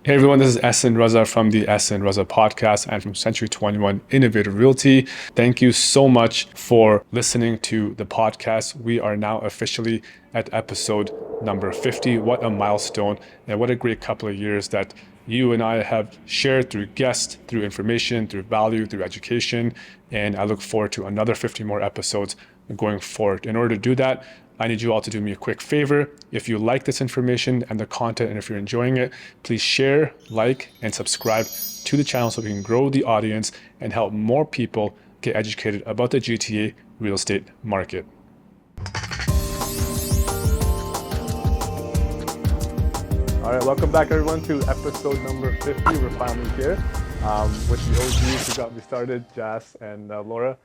Hey everyone, this is Ahsan Raza from the Ahsan Raza podcast and from Century 21 Innovative Realty. Thank you so much for listening to the podcast. We are now officially at episode number 50. What a milestone and what a great couple of years that you and I have shared through guests, through information, through value, through education. And I look forward to another 50 more episodes going forward. In order to do that, I need you all to do me a quick favor. If you like this information and the content, and if you're enjoying it, please share, like, and subscribe to the channel so we can grow the audience and help more people get educated about the GTA real estate market. All right, welcome back everyone to episode number 50. We're finally here with the OGs who got me started, Jas and Laura.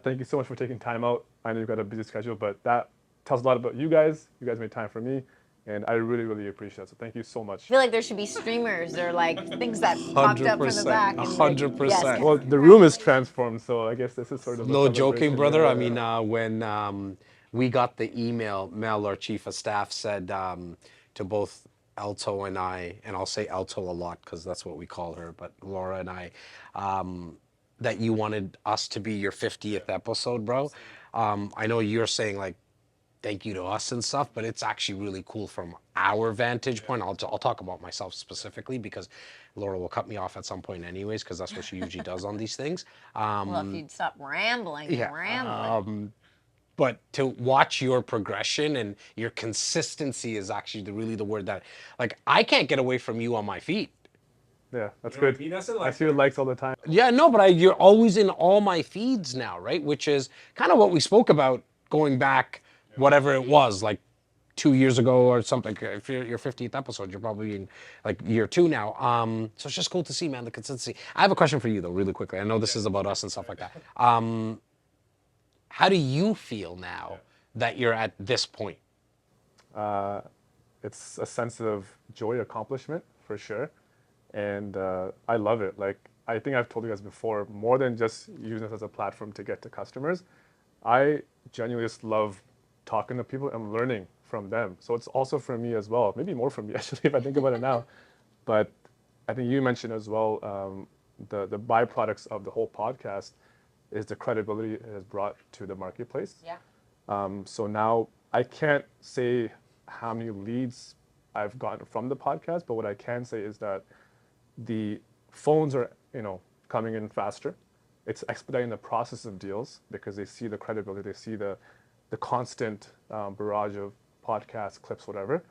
Thank you so much for taking time out. I know you've got a busy schedule, but that tells a lot about you guys. You guys made time for me, and I really, really appreciate it. So thank you so much. I feel like there should be streamers or like things that popped up from the back. And like, 100%. Well, the room is transformed, so I guess this is sort of a No joking, celebration. brother. Yeah. I mean, when we got the email, Mel, our chief of staff, said to both Elto and I, and I'll say Elto a lot because that's what we call her, but Laura and I, that you wanted us to be your 50th episode, bro. I know you're saying like, thank you to us and stuff, but it's actually really cool from our vantage point. I'll talk about myself specifically because Laura will cut me off at some point anyways, because that's what she usually does on these things. well, if you'd stop rambling, But to watch your progression and your consistency is actually really the word that, like, I can't get away from you on my feet. Yeah, that's good. I see your likes all the time. Yeah, no, but you're always in all my feeds now, right? Which is kind of what we spoke about going back, whatever it was, like 2 years ago or something. If you're your 50th episode, you're probably in like year 2 now. So it's just cool to see, man, the consistency. I have a question for you though, really quickly. I know this is about us and stuff like that. How do you feel now that you're at this point? It's a sense of joy, accomplishment for sure, and I love it. Like I think I've told you guys before, more than just using this as a platform to get to customers, I genuinely just love talking to people and learning from them. So it's also for me as well, maybe more for me actually if I think about it now. But I think you mentioned as well the byproducts of the whole podcast is the credibility it has brought to the marketplace. yeah. So now I can't say how many leads I've gotten from the podcast, but what I can say is that the phones are, coming in faster. It's expediting the process of deals because they see the credibility, they see the constant barrage of podcasts, clips, whatever.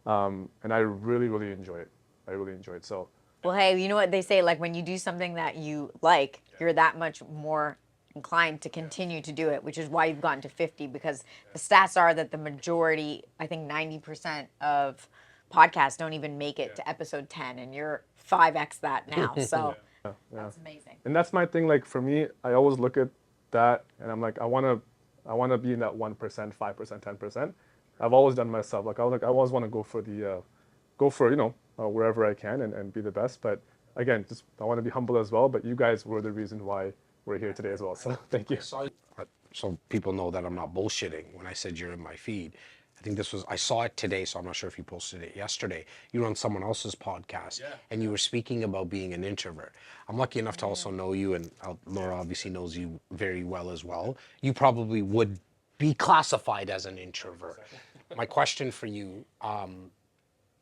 And I really, really enjoy it. I really enjoy it. So, Well, hey, you know what they say? Like when you do something that you like, you're that much more inclined to continue to do it, which is why you've gotten to 50. Because the stats are that the majority, I think 90% of podcasts don't even make it to episode 10, and you're 5x that now. So that's amazing. and that's my thing. Like for me, I always look at that and I'm like, I want to be in that 1%, 5%, 10%. I've always done myself. Like I always want to go for wherever I can and be the best. But again, just I want to be humble as well. But you guys were the reason why we're here today as well. So thank you. So people know that I'm not bullshitting when I said you're in my feed. I think I saw it today, so I'm not sure if you posted it yesterday. You were on someone else's podcast, and you were speaking about being an introvert. I'm lucky enough to also know you, and Laura obviously knows you very well as well. You probably would be classified as an introvert. My question for you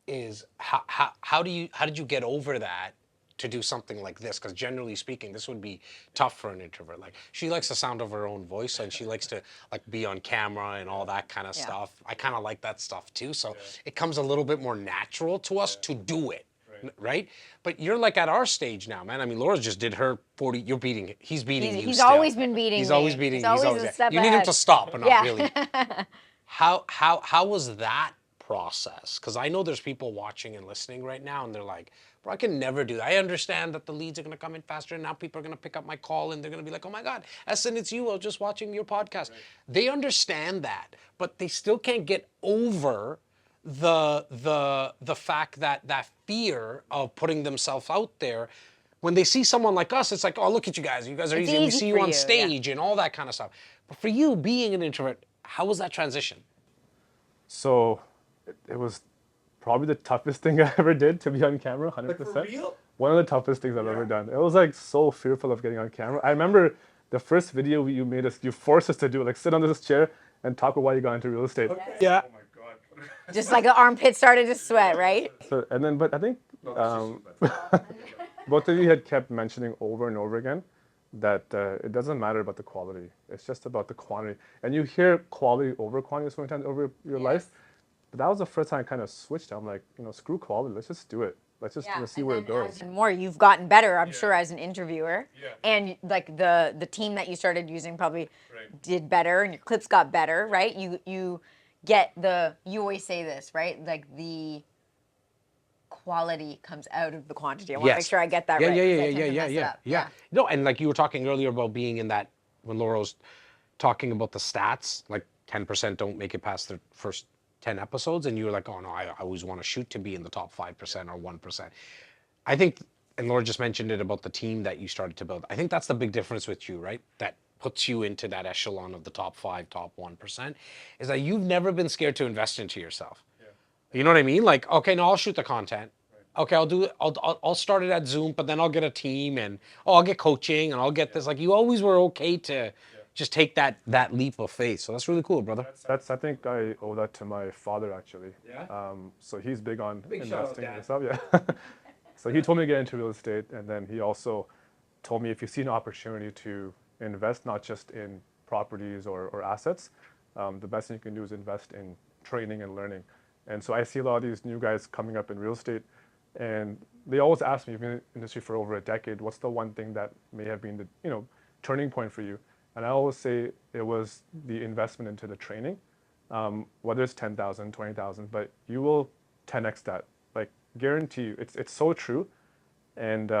is, how did you get over that to do something like this? Because generally speaking, this would be tough for an introvert. Like she likes the sound of her own voice and she likes to like be on camera and all that kind of stuff. I kind of like that stuff too. So it comes a little bit more natural to us to do it. Right? But you're like at our stage now, man. I mean, Laura just did her 40. You're beating. He's beating you. He's still. always been beating He's me. always beating. He's always a step You need him ahead. to stop, but not Yeah. really. How was that process? Because I know there's people watching and listening right now, and they're like, bro, I can never do that. I understand that the leads are going to come in faster, and now people are going to pick up my call, and they're going to be like, oh my God, Ahsan, it's you. I was just watching your podcast. Right. They understand that, but they still can't get over the fact that fear of putting themselves out there. When they see someone like us, it's like, oh, look at you guys. You guys are easy. We see you on stage and all that kind of stuff. But for you, being an introvert, how was that transition? So it was probably the toughest thing I ever did to be on camera, 100%. One of the toughest things I've ever done. It was like so fearful of getting on camera. I remember the first video you made us, you forced us to do, like sit on this chair and talk about why you got into real estate. Yeah. Oh my God. Just like the armpit started to sweat, right? So, and then, but I think both of you had kept mentioning over and over again that it doesn't matter about the quality. It's just about the quantity. And you hear quality over quantity so many times over your life. But that was the first time I kind of switched. I'm like, screw quality. Let's just do it. Let's just see where it goes. And more, you've gotten better, I'm sure, as an interviewer. And like the team that you started using probably did better, and your clips got better, right? You get you always say this, right? Like the quality comes out of the quantity. I want to make sure I get that right. Yeah. No, and like you were talking earlier about being in that, when Laura was talking about the stats, like 10% don't make it past the first 10 episodes, and you were like, oh no, I always want to shoot to be in the top 5% or 1%. I think, and Laura just mentioned it about the team that you started to build. I think that's the big difference with you, right? That puts you into that echelon of the top 5, top 1%, is that you've never been scared to invest into yourself. You know what I mean? Like, okay, no, I'll shoot the content. Okay, I'll start it at Zoom, but then I'll get a team, and I'll get coaching, and I'll get this. Like, you always were okay to just take that leap of faith. So that's really cool, brother. I think I owe that to my father, actually. So he's big on investing and stuff. Yeah. So he told me to get into real estate, and then he also told me if you see an opportunity to invest, not just in properties or assets, the best thing you can do is invest in training and learning. And so I see a lot of these new guys coming up in real estate, and they always ask me, you've been in the industry for over a decade, what's the one thing that may have been the turning point for you? And I always say it was the investment into the training, whether it's 10,000, 20,000, but you will 10x that. Like, guarantee you, it's so true. And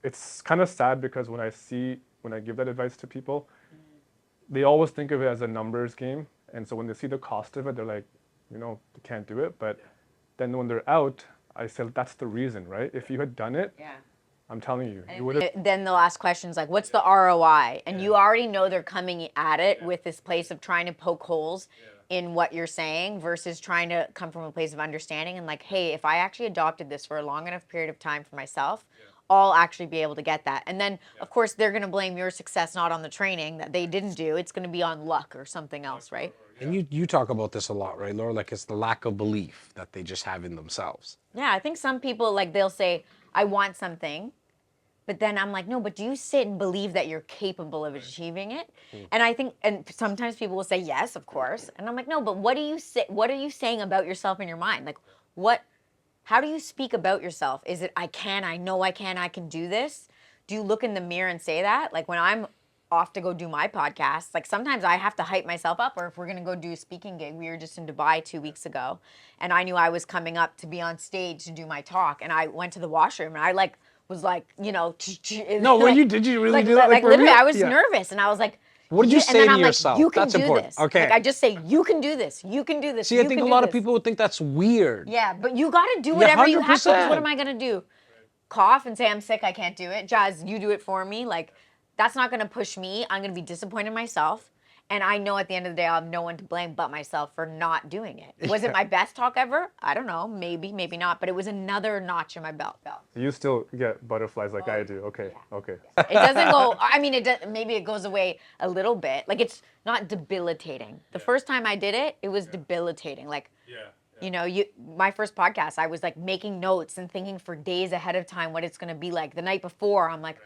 it's kind of sad because when I give that advice to people, they always think of it as a numbers game. And so when they see the cost of it, they're like, they can't do it. But then when they're out, I say that's the reason, right? If you had done it, I'm telling you, you would have. Then the last question is like, what's the ROI? And you already know they're coming at it with this place of trying to poke holes in what you're saying versus trying to come from a place of understanding and like, hey, if I actually adopted this for a long enough period of time for myself, I'll actually be able to get that. And then, of course, they're going to blame your success not on the training that they didn't do. It's going to be on luck or something else, right? And you talk about this a lot, right, Laura? Like, it's the lack of belief that they just have in themselves. Yeah, I think some people, like, they'll say, I want something. But then I'm like, no, but do you sit and believe that you're capable of achieving it? And I think, and sometimes people will say, yes, of course. And I'm like, no, but what are you saying about yourself in your mind? Like, how do you speak about yourself? Is it, I know I can do this? Do you look in the mirror and say that? Like when I'm off to go do my podcast, like sometimes I have to hype myself up, or if we're going to go do a speaking gig, we were just in Dubai 2 weeks ago, and I knew I was coming up to be on stage to do my talk, and I went to the washroom, and I was like, No, did you really like, do that? Like literally, I was nervous, and I was like, what did you say to yourself? You can That's do important. this. Okay. Like I just say, you can do this. You can do this. See, I think a lot of people would think that's weird. Yeah, but you got to do whatever you have to. 'Cause what am 100%. I gonna do? Cough and say I'm sick? I can't do it. Jas, you do it for me. Like that's not gonna push me. I'm gonna be disappointed in myself. And I know at the end of the day, I'll have no one to blame but myself for not doing it. Was it my best talk ever? I don't know. Maybe, maybe not. But it was another notch in my belt. You still get butterflies like I do. Okay. It doesn't go, I mean, maybe it goes away a little bit. Like it's not debilitating. The first time I did it, it was debilitating. Like, my first podcast, I was like making notes and thinking for days ahead of time what it's going to be like. The night before, I'm like,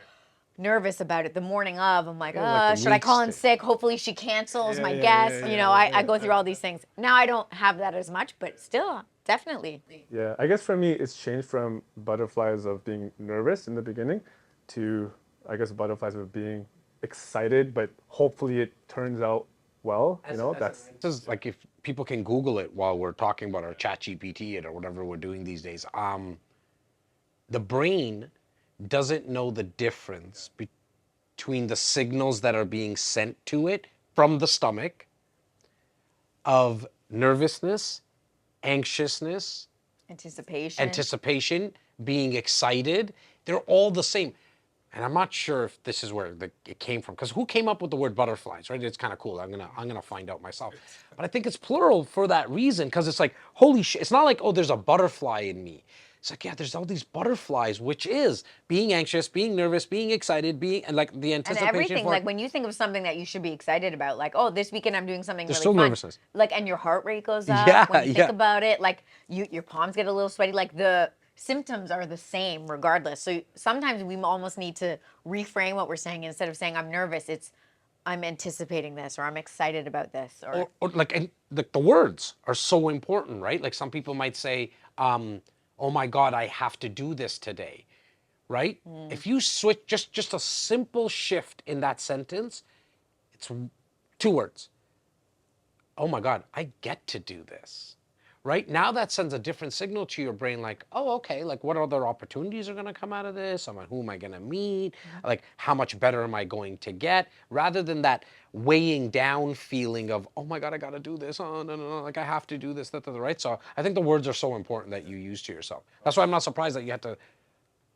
nervous about it. The morning of, I'm like, should I call in sick? Hopefully she cancels my guest. I go through all these things. Now I don't have that as much, but still, definitely. Yeah, I guess for me, it's changed from butterflies of being nervous in the beginning to, I guess, butterflies of being excited, but hopefully it turns out well. That's just like if people can Google it while we're talking about our ChatGPT or whatever we're doing these days. The brain doesn't know the difference between the signals that are being sent to it from the stomach of nervousness, anxiousness, Anticipation, being excited. They're all the same. and I'm not sure if this is where it came from, because who came up with the word butterflies, right? It's kind of cool. I'm gonna find out myself, but I think it's plural for that reason, because it's like, holy shit! It's not like, oh, there's a butterfly in me. It's like, yeah, there's all these butterflies, which is being anxious, being nervous, being excited, being, and like the And anticipation everything, for like when you think of something that you should be excited about, like, oh, this weekend I'm doing something there's really still fun. nervousness. Like, and your heart rate goes up Yeah, when you think yeah. about it. Like, your palms get a little sweaty. Like, the symptoms are the same regardless. So sometimes we almost need to reframe what we're saying. Instead of saying I'm nervous, it's I'm anticipating this, or I'm excited about this, Or like, and the words are so important, right? Like some people might say, oh my God, I have to do this today, right? If you switch just a simple shift in that sentence, it's two words. Oh my God, I get to do this. Right now, that sends a different signal to your brain, like, oh, okay, like what other opportunities are going to come out of this? Who am I going to meet? Like, how much better am I going to get? Rather than that weighing down feeling of, oh my God, I got to do this. Oh, no, no, no, like I have to do this, right? So I think the words are so important that you use to yourself. That's why I'm not surprised that you had to,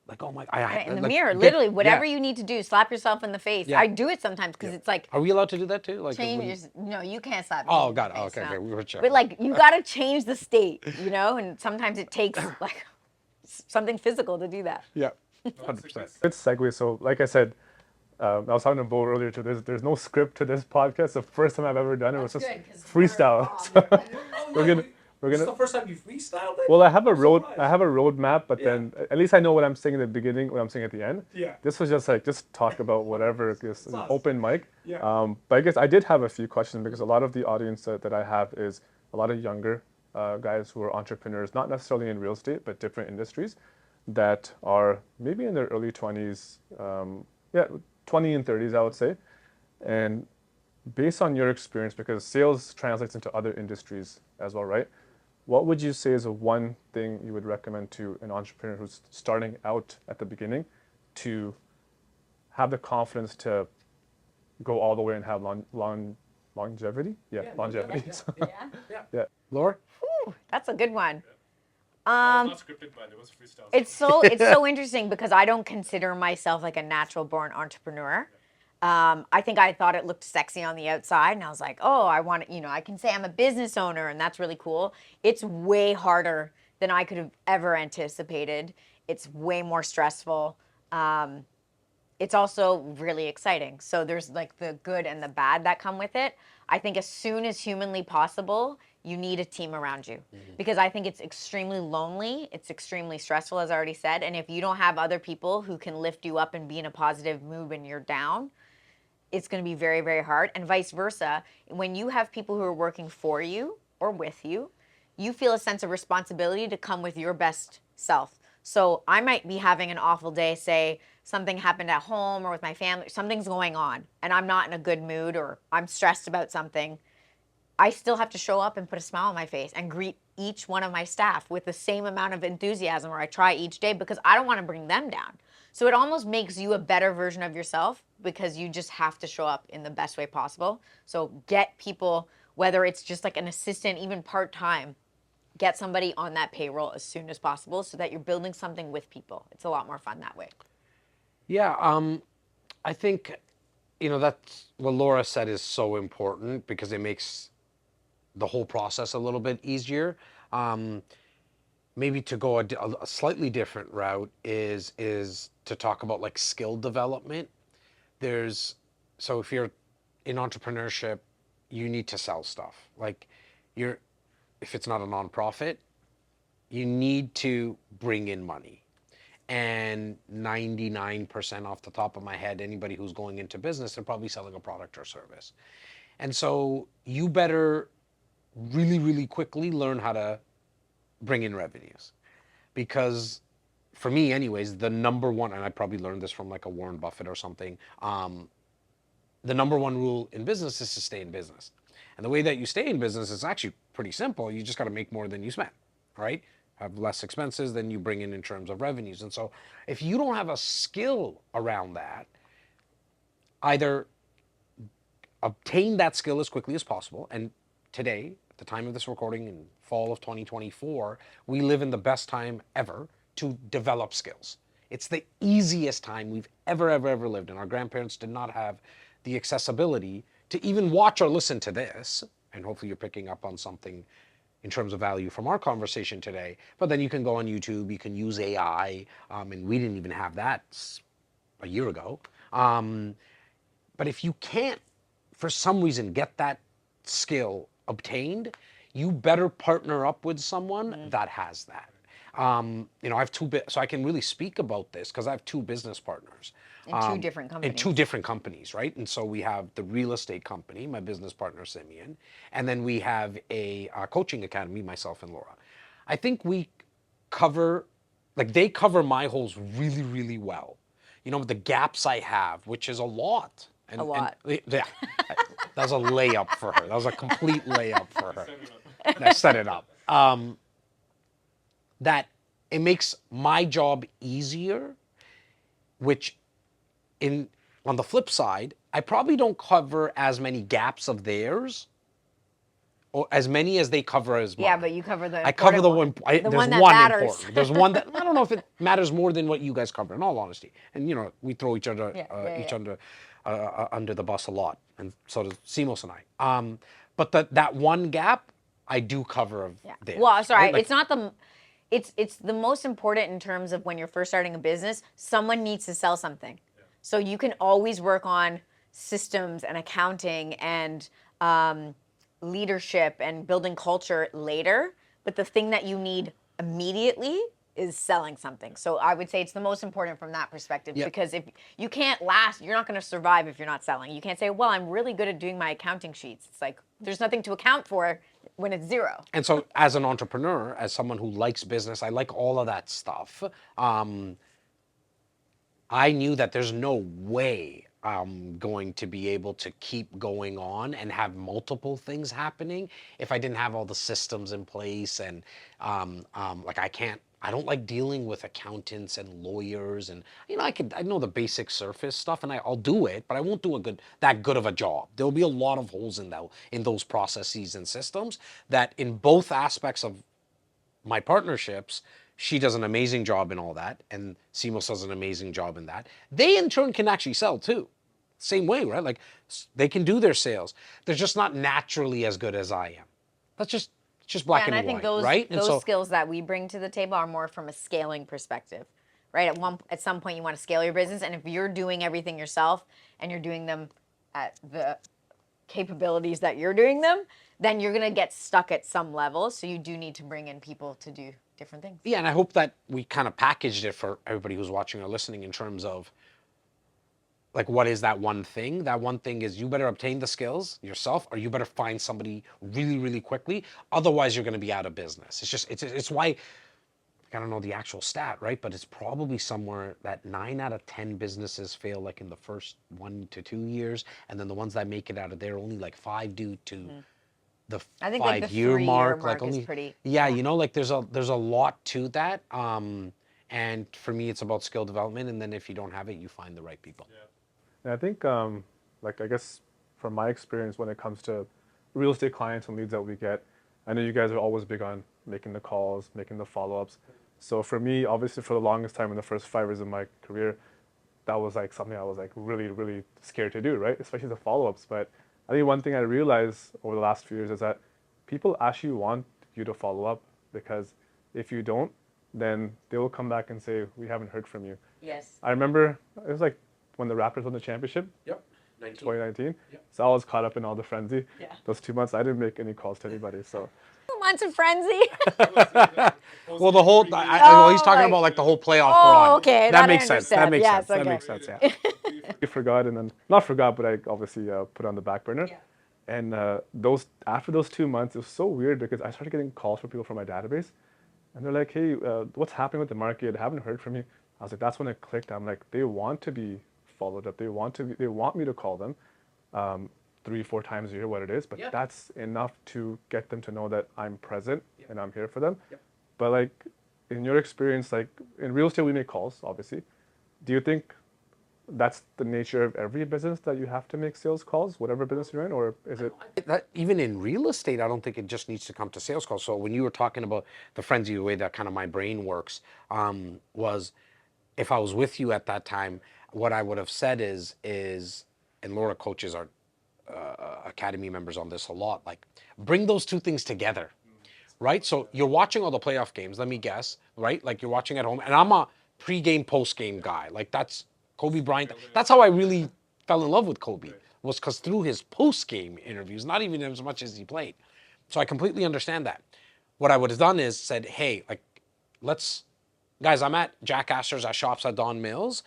like, oh my, right, in the like, mirror, get, literally, whatever yeah, you need to do, slap yourself in the face. yeah, I do it sometimes because yeah. it's like Are we allowed to do that too? Like, change. No, you can't slap me oh in God, the oh, face. okay, No. okay, we were checking. But like, you got to change the state, you know. And sometimes it takes like something physical to do that. Yeah, 100%. Good segue. So, like I said, I was talking to Bo earlier too. There's no script to this podcast. The first time I've ever done it was just freestyle. So we're This is gonna. the first time you freestyled it? Well, I have a I'm road. surprised. I have a roadmap, but Yeah. then at least I know what I'm saying at the beginning, what I'm saying at the end. Yeah. This was just like just talk about whatever, just an Sauce. open mic. Yeah. But I guess I did have a few questions because a lot of the audience that I have is a lot of younger guys who are entrepreneurs, not necessarily in real estate, but different industries, that are maybe in their early 20s, 20 and 30s, I would say. And based on your experience, because sales translates into other industries as well, right? What would you say is the one thing you would recommend to an entrepreneur who's starting out at the beginning to have the confidence to go all the way and have longevity? Yeah, longevity. Yeah. Laura? Whew, that's a good one. Not scripted, but it was freestyle. It's so interesting because I don't consider myself like a natural born entrepreneur. I think I thought it looked sexy on the outside, and I was like, oh, I want to, I can say I'm a business owner, and that's really cool. It's way harder than I could have ever anticipated. It's way more stressful. It's also really exciting. So there's like the good and the bad that come with it. I think as soon as humanly possible, you need a team around you because I think it's extremely lonely. It's extremely stressful, as I already said. And if you don't have other people who can lift you up and be in a positive mood when you're down, it's going to be very, very hard. And vice versa. When you have people who are working for you or with you, you feel a sense of responsibility to come with your best self. So I might be having an awful day, say something happened at home or with my family, something's going on, and I'm not in a good mood or I'm stressed about something. I still have to show up and put a smile on my face and greet each one of my staff with the same amount of enthusiasm, or I try each day because I don't want to bring them down. So it almost makes you a better version of yourself because you just have to show up in the best way possible. So get people, whether it's just like an assistant, even part-time, get somebody on that payroll as soon as possible so that you're building something with people. It's a lot more fun that way. Yeah, I think, that's what Laura said is so important because it makes the whole process a little bit easier. Maybe to go a slightly different route is to talk about like skill development. So if you're in entrepreneurship, you need to sell stuff. Like if it's not a nonprofit, you need to bring in money. And 99% off the top of my head, anybody who's going into business, they're probably selling a product or service. And so you better really, really quickly learn how to bring in revenues. Because for me anyways, the number one, and I probably learned this from like a Warren Buffett or something, the number one rule in business is to stay in business. And the way that you stay in business is actually pretty simple. You just got to make more than you spend, right? Have less expenses than you bring in terms of revenues. And so if you don't have a skill around that, either obtain that skill as quickly as possible. And today, at the time of this recording in fall of 2024, we live in the best time ever to develop skills. It's the easiest time we've ever lived. And our grandparents did not have the accessibility to even watch or listen to this. And hopefully you're picking up on something in terms of value from our conversation today. But then you can go on YouTube, you can use AI, and we didn't even have that a year ago. But if you can't, for some reason, get that skill obtained, you better partner up with someone that has that. I have so I can really speak about this because I have two business partners. In two different companies. In two different companies, right? And so we have the real estate company, my business partner, Simeon, and then we have a coaching academy, myself and Laura. I think we cover, they cover my holes really well. The gaps I have, which is a lot. A lot. Yeah, that was a layup for her. That was a complete layup for her. I set it up. That it makes my job easier, which on the flip side, I probably don't cover as many gaps of theirs, or as many as they cover as mine. Yeah, but you cover the I cover the one. there's one that one matters. important. There's one that I don't know if it matters more than what you guys cover. In all honesty, and we throw each other under the bus a lot, and so does Simos and I. But that one gap I do cover of theirs. Well, sorry, right? it's not the. It's the most important in terms of when you're first starting a business. Someone needs to sell something. So you can always work on systems and accounting and leadership and building culture later. But the thing that you need immediately is selling something. So I would say it's the most important from that perspective, because if you can't last, you're not going to survive if you're not selling. You can't say, well, I'm really good at doing my accounting sheets. It's like there's nothing to account for when it's zero. And so as an entrepreneur, as someone who likes business, I like all of that stuff. I knew that there's no way I'm going to be able to keep going on and have multiple things happening if I didn't have all the systems in place. And I don't like dealing with accountants and lawyers, and I know the basic surface stuff, and I'll do it, but I won't do that good of a job. There'll be a lot of holes in those processes and systems that in both aspects of my partnerships. She does an amazing job in all that, and Simos does an amazing job in that. They, in turn, can actually sell, too. Same way, right? Like, they can do their sales. They're just not naturally as good as I am. That's just black and white, right? And I think those skills that we bring to the table are more from a scaling perspective, right? At some point, you want to scale your business, and if you're doing everything yourself, and you're doing them at the capabilities that you're doing them, then you're going to get stuck at some level. So you do need to bring in people to do different things. Yeah, and I hope that we kind of packaged it for everybody who's watching or listening in terms of, what is that one thing? That one thing is you better obtain the skills yourself, or you better find somebody really quickly. Otherwise, you're going to be out of business. It's why, I don't know the actual stat, right? But it's probably somewhere that 9 out of 10 businesses fail in the first 1 to 2 years. And then the ones that make it out of there, only 5 due to the 5-year mark. Is pretty. Yeah, there's a lot to that. And for me, it's about skill development. And then if you don't have it, you find the right people. Yeah. And I think, I guess from my experience when it comes to real estate clients and leads that we get, I know you guys are always big on making the calls, making the follow-ups. So for me, obviously for the longest time in the first 5 years of my career, that was something I was really scared to do, right? Especially the follow-ups. But I think one thing I realized over the last few years is that people actually want you to follow up, because if you don't, then they will come back and say, we haven't heard from you. Yes. I remember it was when the Raptors won the championship. Yep. 2019. Yep. So I was caught up in all the frenzy. Yeah. Those 2 months, I didn't make any calls to anybody. So 2 months of frenzy. Well, the whole he's talking about the whole playoff run. Okay, that makes sense. That makes yes, sense. okay. That makes sense. Yeah. I forgot, and then not forgot, but I obviously put on the back burner. Yeah. And after those 2 months, it was so weird because I started getting calls from people from my database, and they're like, "Hey, what's happening with the market? I haven't heard from you." I was like, that's when it clicked. I'm like, they want to be followed up. They want me to call them 3-4 times a year, what it is, but that's enough to get them to know that I'm present and I'm here for them. Yep. But in your experience, in real estate, we make calls, obviously. Do you think that's the nature of every business, that you have to make sales calls, whatever business you're in, or is it? That even in real estate, I don't think it just needs to come to sales calls. So when you were talking about the frenzy, the way that kind of my brain works, was if I was with you at that time, what I would have said and Laura coaches our academy members on this a lot, like bring those two things together, right? So you're watching all the playoff games, let me guess, right? Like you're watching at home, and I'm a pre-game, post-game guy. Like that's Kobe Bryant. That's how I really fell in love with Kobe, was because through his post-game interviews, not even as much as he played. So I completely understand that. What I would have done is said, hey, like, let's, guys, I'm at Jack Astor's at Shops at Don Mills.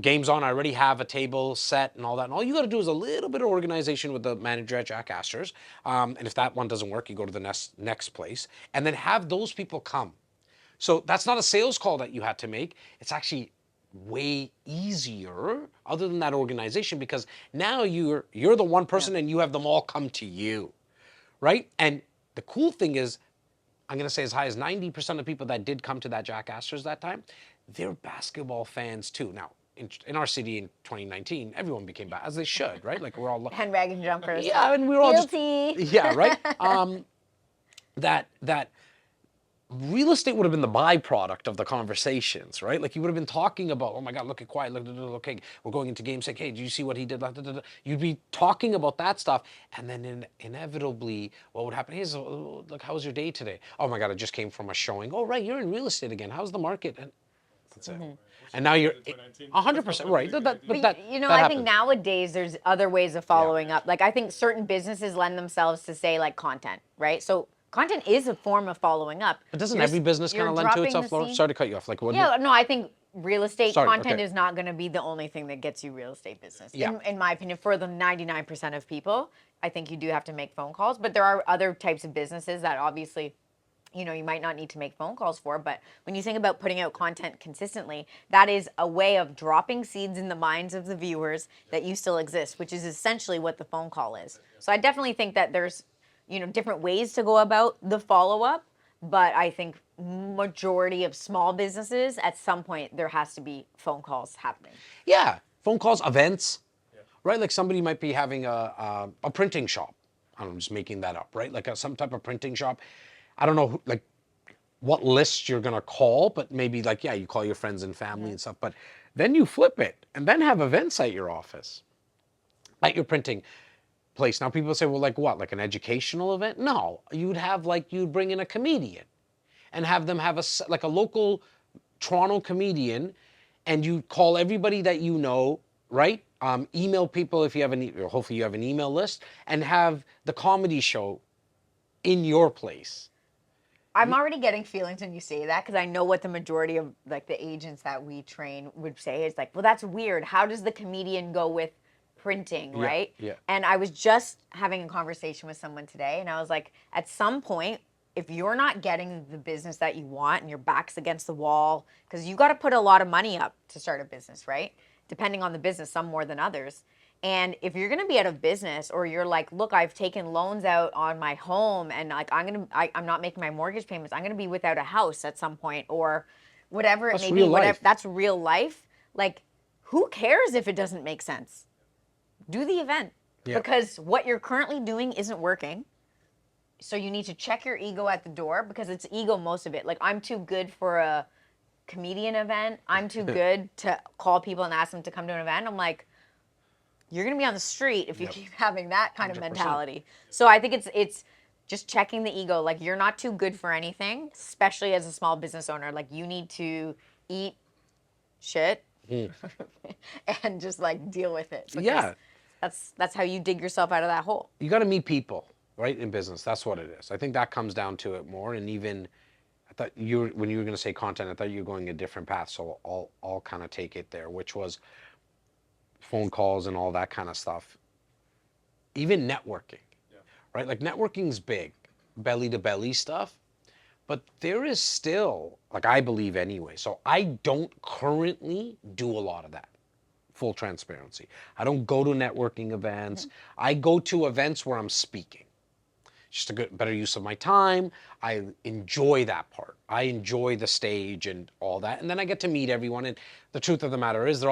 Game's on. I already have a table set and all that. And all you got to do is a little bit of organization with the manager at Jack Astor's. And if that one doesn't work, you go to the next place. And then have those people come. So that's not a sales call that you had to make. It's actually way easier other than that organization, because now you're the one person and you have them all come to you, right? And the cool thing is, I'm going to say as high as 90% of people that did come to that Jack Astor's that time, they're basketball fans too. Now, in our city in 2019, everyone became as they should, right? Like we're all Handwagon jumpers. yeah, and we were all guilty. just yeah, right. That real estate would have been the byproduct of the conversations, right? Like you would have been talking about, oh my God, look at quiet, look, okay, we're going into game 6. Hey, do you see what he did? You'd be talking about that stuff, and then inevitably, what would happen is, oh, look, how was your day today? Oh my God, I just came from a showing. Oh right, you're in real estate again. How's the market? And that's it. And now you're 100% right. But you know, that I happens. think nowadays there's other ways of following up. Like I think certain businesses lend themselves to say like content, right? So content is a form of following up. But doesn't every business kind of lend to itself, Laura? Sorry to cut you off. Like what? Yeah, no, I think real estate Sorry, content okay. is not going to be the only thing that gets you real estate business. Yeah. In my opinion, for the 99% of people, I think you do have to make phone calls. But there are other types of businesses that obviously, you know, you might not need to make phone calls for. But when you think about putting out content consistently, that is a way of dropping seeds in the minds of the viewers that you still exist, which is essentially what the phone call is. So I definitely think that there's, you know, different ways to go about the follow-up, but I think majority of small businesses, at some point, there has to be phone calls happening. Yeah, phone calls, events, right? Like somebody might be having a printing shop. I don't know, I'm just making that up, right? Like some type of printing shop. I don't know, like what list you're gonna call, but maybe like, yeah, you call your friends and family and stuff, but then you flip it and then have events at your office, at your printing place. Now people say, well, like what, like an educational event? No, you'd bring in a comedian and have them have like a local Toronto comedian, and you call everybody that you know, right? Email people if you have hopefully you have an email list, and have the comedy show in your place. I'm already getting feelings when you say that, because I know what the majority of like the agents that we train would say. It's like, well, that's weird. How does the comedian go with printing, right? Yeah. And I was just having a conversation with someone today, and I was like, at some point, if you're not getting the business that you want and your back's against the wall, because you got to put a lot of money up to start a business, right? Depending on the business, some more than others. And if you're going to be out of business, or you're like, look, I've taken loans out on my home, and like I'm not making my mortgage payments, I'm going to be without a house at some point, or whatever it may be, whatever, that's real life. Like, who cares if it doesn't make sense? Do the event, because what you're currently doing isn't working. So you need to check your ego at the door, because it's ego, most of it. Like, I'm too good for a comedian event. I'm too good to call people and ask them to come to an event. I'm like, you're going to be on the street if you keep having that kind of 100%. Mentality. So I think it's just checking the ego. Like, you're not too good for anything, especially as a small business owner. Like, you need to eat shit and just like deal with it. Yeah. That's how you dig yourself out of that hole. You got to meet people, right, in business. That's what it is. I think that comes down to it more. And even, I thought when you were going to say content, I thought you were going a different path. So I'll kind of take it there, which was phone calls and all that kind of stuff. Even networking, right? Like networking's big, belly to belly stuff, but there is still, like I believe anyway, so I don't currently do a lot of that. Full transparency. I don't go to networking events. I go to events where I'm speaking. Just a better use of my time. I enjoy that part. I enjoy the stage and all that. And then I get to meet everyone. And the truth of the matter is,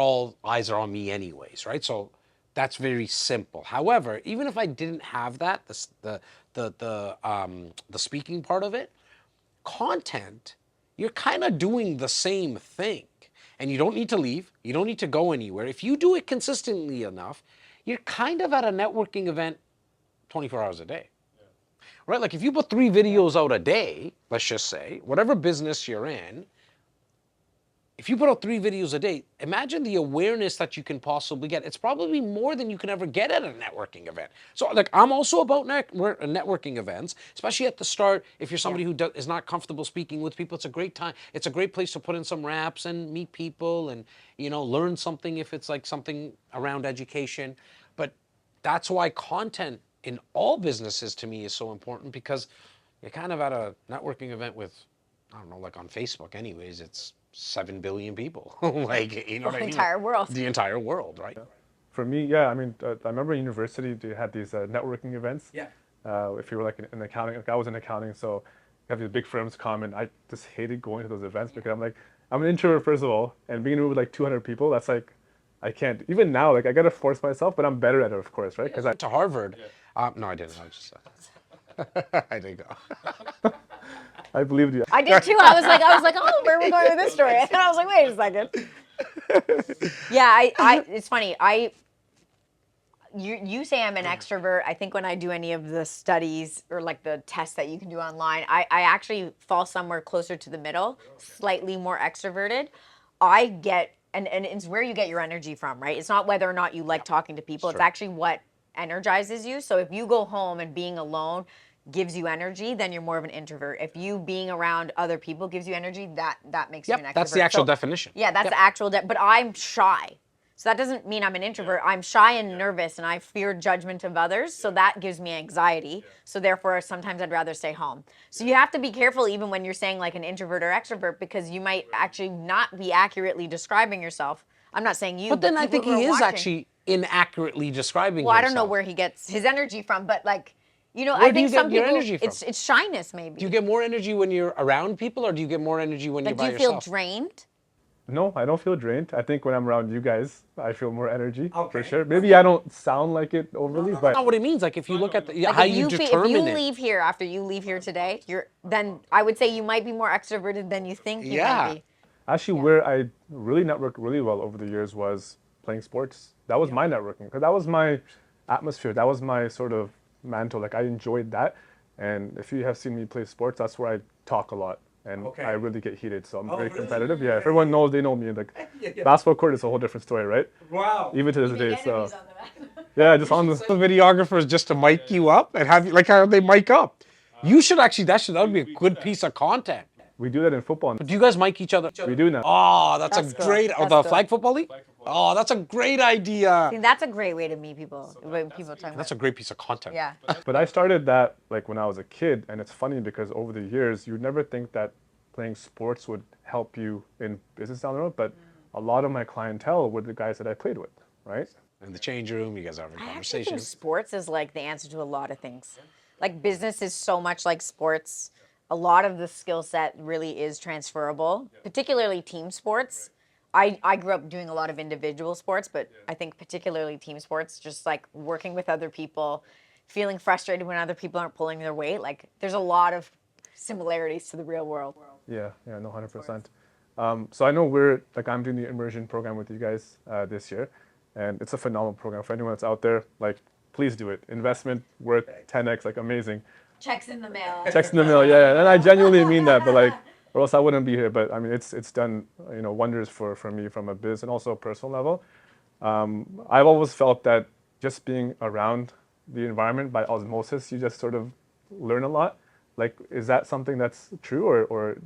eyes are on me anyways, right? So that's very simple. However, even if I didn't have that, the speaking part of it, content, you're kind of doing the same thing. and you don't need to leave. You don't need to go anywhere. If you do it consistently enough, you're kind of at a networking event 24 hours a day. Right? Like if you put 3 videos out a day, let's just say, whatever business you're in, if you put out 3 videos a day, imagine the awareness that you can possibly get. It's probably more than you can ever get at a networking event. So like I'm also about networking events, especially at the start. If you're somebody who is not comfortable speaking with people, it's a great time. It's a great place to put in some raps and meet people and, you know, learn something if it's like something around education. But that's why content in all businesses to me is so important, because you're kind of at a networking event with, I don't know, like on Facebook anyways, it's 7 billion people. Like, you know what I mean? The entire world. The entire world, right? For me, yeah, I mean, I remember in university they had these networking events. Yeah. If you were like in accounting, like I was in accounting, so you have these big firms come, and I just hated going to those events because I'm like, I'm an introvert first of all, and being in a room with like 200 people, that's like, I can't. Even now, like I gotta force myself, but I'm better at it, of course, right? Because To Harvard. No, I didn't. I just, I didn't go. I believed you. I did too. I was like, oh, where are we going with this story? And then I was like, wait a second. Yeah, it's funny. You say I'm an extrovert. I think when I do any of the studies or like the tests that you can do online, I actually fall somewhere closer to the middle, slightly more extroverted. I get, and it's where you get your energy from, right? It's not whether or not you like talking to people. It's actually what energizes you. So if you go home and being alone gives you energy, then you're more of an introvert. If you being around other people gives you energy, that makes you an extrovert. That's the actual definition. Yeah, that's the actual, but I'm shy. So that doesn't mean I'm an introvert. I'm shy and nervous, and I fear judgment of others. So that gives me anxiety. So therefore, sometimes I'd rather stay home. So you have to be careful even when you're saying like an introvert or extrovert, because you might actually not be accurately describing yourself. I'm not saying you. But then I think people he who are is watching. actually inaccurately describing Well, I himself. don't know where he gets his energy from, but like, you know, Where I do you think get some your people, energy from? it's shyness maybe. Do you get more energy when you're around people, or do you get more energy when like, you're by do you feel yourself? drained? No, I don't feel drained. I think when I'm around you guys, I feel more energy for Okay. sure. Maybe I don't sound like it overly, That's not but what it means. Like if you look at the, Like how if you if determine you it. leave here after you leave here today, then I would say you might be more extroverted than you think you might be. actually where I really networked really well over the years was playing sports. That was my networking, because that was my atmosphere. That was my sort of mantle. Like I enjoyed that. And if you have seen me play sports, that's where I talk a lot. And I really get heated, so I'm very competitive. Yeah, if everyone knows, they know me. Like basketball court is a whole different story, right? Wow. Even to this day, so Yeah, yeah, just on the videographers just to mic you up and have you, like how they mic up. You should actually, that would be a good piece of content. we do that in football. Do you guys mic each other? We do now. Oh, that's a That's cool. great, That's the cool. flag football league? Oh, that's a great idea. See, that's a great way to meet people. When people talk That's about. a great piece of content. Yeah. But I started that like when I was a kid, and it's funny because over the years, you'd never think that playing sports would help you in business down the road, but a lot of my clientele were the guys that I played with, right? In the change room, you guys are having I actually conversations. think sports is like the answer to a lot of things. Like business is so much like sports. A lot of the skill set really is transferable, particularly team sports. I grew up doing a lot of individual sports, but I think particularly team sports, just like working with other people, feeling frustrated when other people aren't pulling their weight. Like there's a lot of similarities to the real world. Yeah, no, 100%. So I know I'm doing the immersion program with you guys this year, and it's a phenomenal program. For anyone that's out there, like, please do it. Investment worth 10x, like amazing. Checks in the mail. Checks in the mail, yeah, and I genuinely mean that, but like, or else I wouldn't be here. But I mean, it's done, wonders for me from a business and also a personal level. I've always felt that just being around the environment by osmosis, you just sort of learn a lot. Like, is that something that's true, or?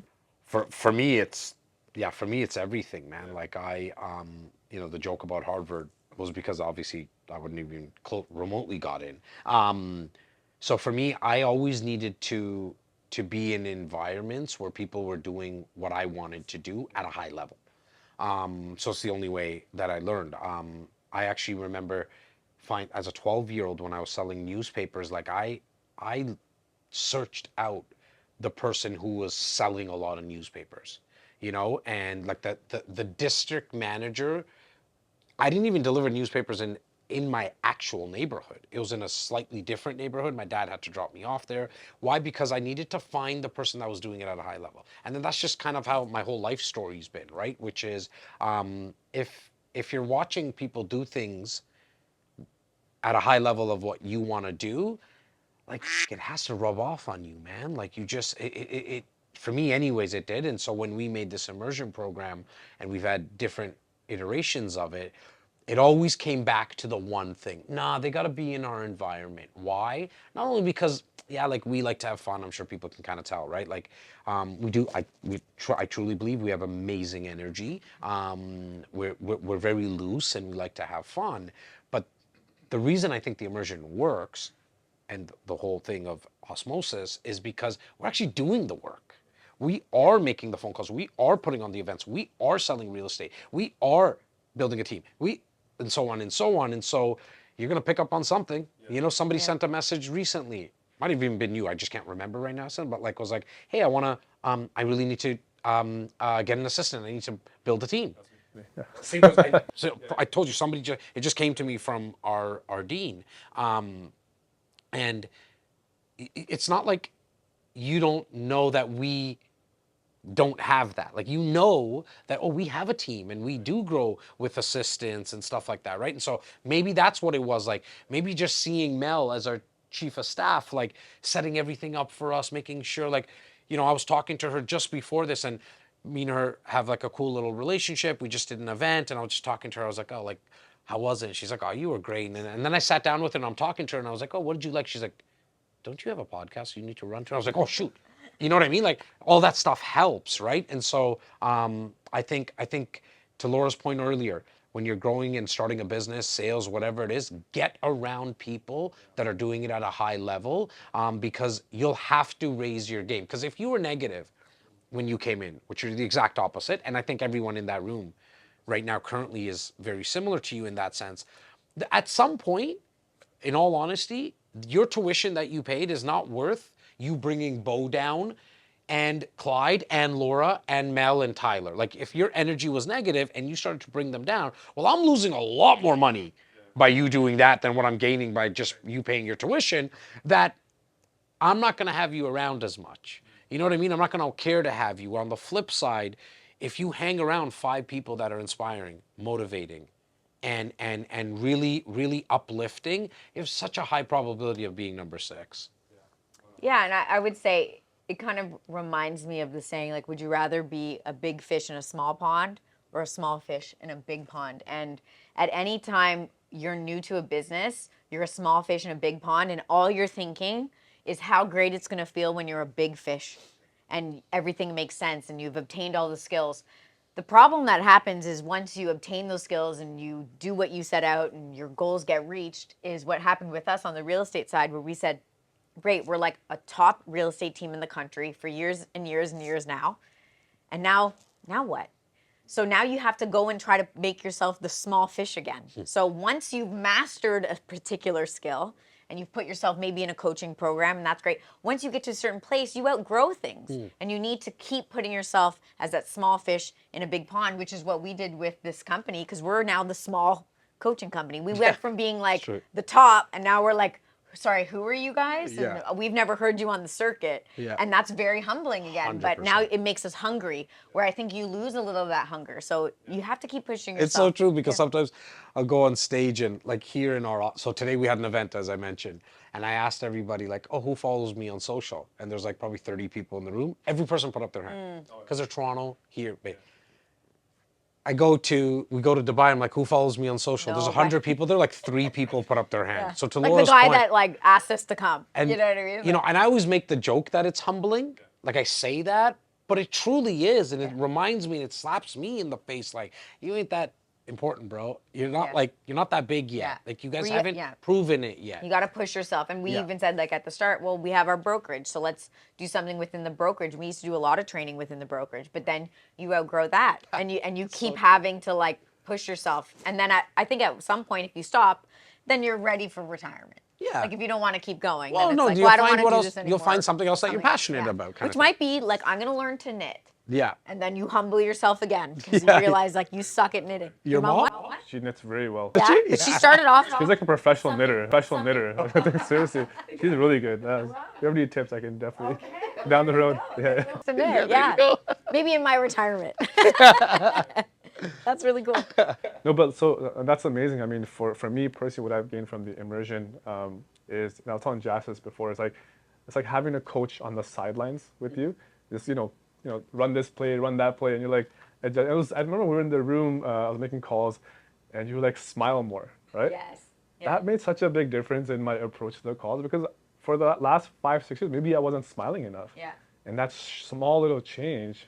For me, it's everything, man. Like the joke about Harvard was because obviously I wouldn't even remotely got in. So for me, I always needed to be in environments where people were doing what I wanted to do at a high level. So it's the only way that I learned. I actually remember as a 12-year-old when I was selling newspapers, like I searched out the person who was selling a lot of newspapers, and like the district manager. I didn't even deliver newspapers in in my actual neighborhood. It was in a slightly different neighborhood. My dad had to drop me off there. Why? Because I needed to find the person that was doing it at a high level. And then that's just kind of how my whole life story's been, right? Which is, if you're watching people do things at a high level of what you want to do, like, it has to rub off on you, man. Like, you just, it for me anyways, it did. And so when we made this immersion program, and we've had different iterations of it, it always came back to the one thing. Nah, they got to be in our environment. Why? Not only because, yeah, like, we like to have fun. I'm sure people can kind of tell, right? Like, we do. I truly believe we have amazing energy. We're very loose, and we like to have fun. But the reason I think the immersion works, and the whole thing of osmosis, is because we're actually doing the work. We are making the phone calls. We are putting on the events. We are selling real estate. We are building a team. And so on and so on. And so you're going to pick up on something. You know, somebody sent a message recently. Might have even been you. I just can't remember right now. But like, was like, hey, I really need to get an assistant. I need to build a team. So I told you, it just came to me from our dean. And it's not like you don't know that we don't have that. Like, you know that, oh, we have a team and we do grow with assistants and stuff like that, right? And so maybe that's what it was like. Maybe just seeing Mel as our chief of staff, like, setting everything up for us, making sure, like, you know, I was talking to her just before this, and me and her have like a cool little relationship. We just did an event, and I was just talking to her. I was like, oh, like, how was it? She's like, oh, you were great. And then I sat down with her, and I'm talking to her, and I was like, oh, what did you like? She's like, don't you have a podcast you need to run to? I was like, oh, shoot. You know what I mean? Like, all that stuff helps, right? And so I think to Laura's point earlier, when you're growing and starting a business, sales, whatever it is, get around people that are doing it at a high level, because you'll have to raise your game. Because if you were negative when you came in, which are the exact opposite, and I think everyone in that room right now currently is very similar to you in that sense, at some point, in all honesty, your tuition that you paid is not worth you bringing Bo down, and Clyde and Laura and Mel and Tyler. Like, if your energy was negative and you started to bring them down, well, I'm losing a lot more money by you doing that than what I'm gaining by just you paying your tuition, that I'm not going to have you around as much. You know what I mean? I'm not going to care to have you. On the flip side, if you hang around 5 people that are inspiring, motivating, and really, really uplifting, you have such a high probability of being number 6. Yeah, and I would say it kind of reminds me of the saying, like, would you rather be a big fish in a small pond or a small fish in a big pond? And at any time you're new to a business, you're a small fish in a big pond, and all you're thinking is how great it's going to feel when you're a big fish and everything makes sense and you've obtained all the skills. The problem that happens is once you obtain those skills and you do what you set out and your goals get reached, is what happened with us on the real estate side, where we said, great, we're like a top real estate team in the country for years and years and years now. And now what? So now you have to go and try to make yourself the small fish again. So once you've mastered a particular skill and you've put yourself maybe in a coaching program, and that's great. Once you get to a certain place, you outgrow things. And you need to keep putting yourself as that small fish in a big pond, which is what we did with this company, because we're now the small coaching company. We went from being like the top, and now we're like, sorry, who are you guys? And we've never heard you on the circuit. And that's very humbling again. 100%. But now it makes us hungry, where I think you lose a little of that hunger. So you have to keep pushing yourself. It's so true, because sometimes I'll go on stage, and like here in so today we had an event, as I mentioned, and I asked everybody, like, oh, who follows me on social? And there's like probably 30 people in the room. Every person put up their hand, because they're Toronto, here. We go to Dubai. I'm like, who follows me on social? There's 100 people there. Like 3 people put up their hand. So to like Laura's the guy point, that like asked us to come. and, you know what I mean? You know, and I always make the joke that it's humbling. Like, I say that, but it truly is, and it reminds me, and it slaps me in the face. Like, you ain't that important, bro. You're not you're not that big yet. Like, you guys haven't proven it yet. You got to push yourself. And we even said, like, at the start, well, we have our brokerage, so let's do something within the brokerage. We used to do a lot of training within the brokerage, but then you outgrow that, and you keep having to like push yourself. And then I think at some point, if you stop, then you're ready for retirement. Yeah. Like, if you don't want to keep going, well, then it's no, like, well, I don't want to do else, this anymore. you'll find something else that you're passionate about. Which might be like, I'm going to learn to knit. Yeah. And then you humble yourself again because you realize like you suck at knitting. Your mom? what? She knits very well. Yeah, but she started off. She's like a professional knitter. Professional knitter. I think seriously, she's really good. If you ever need tips, I can definitely down the road. Yeah. To knit, yeah. Maybe in my retirement. That's really cool. No, but so that's amazing. I mean, for me personally, what I've gained from the immersion is, and I was telling Jas this before, it's like having a coach on the sidelines with you. Just run this play, run that play, and you're like, I remember we were in the room, I was making calls, and you like smile more, right? Yes. That made such a big difference in my approach to the calls because for the last 5, 6 years, maybe I wasn't smiling enough. Yeah. And that small little change.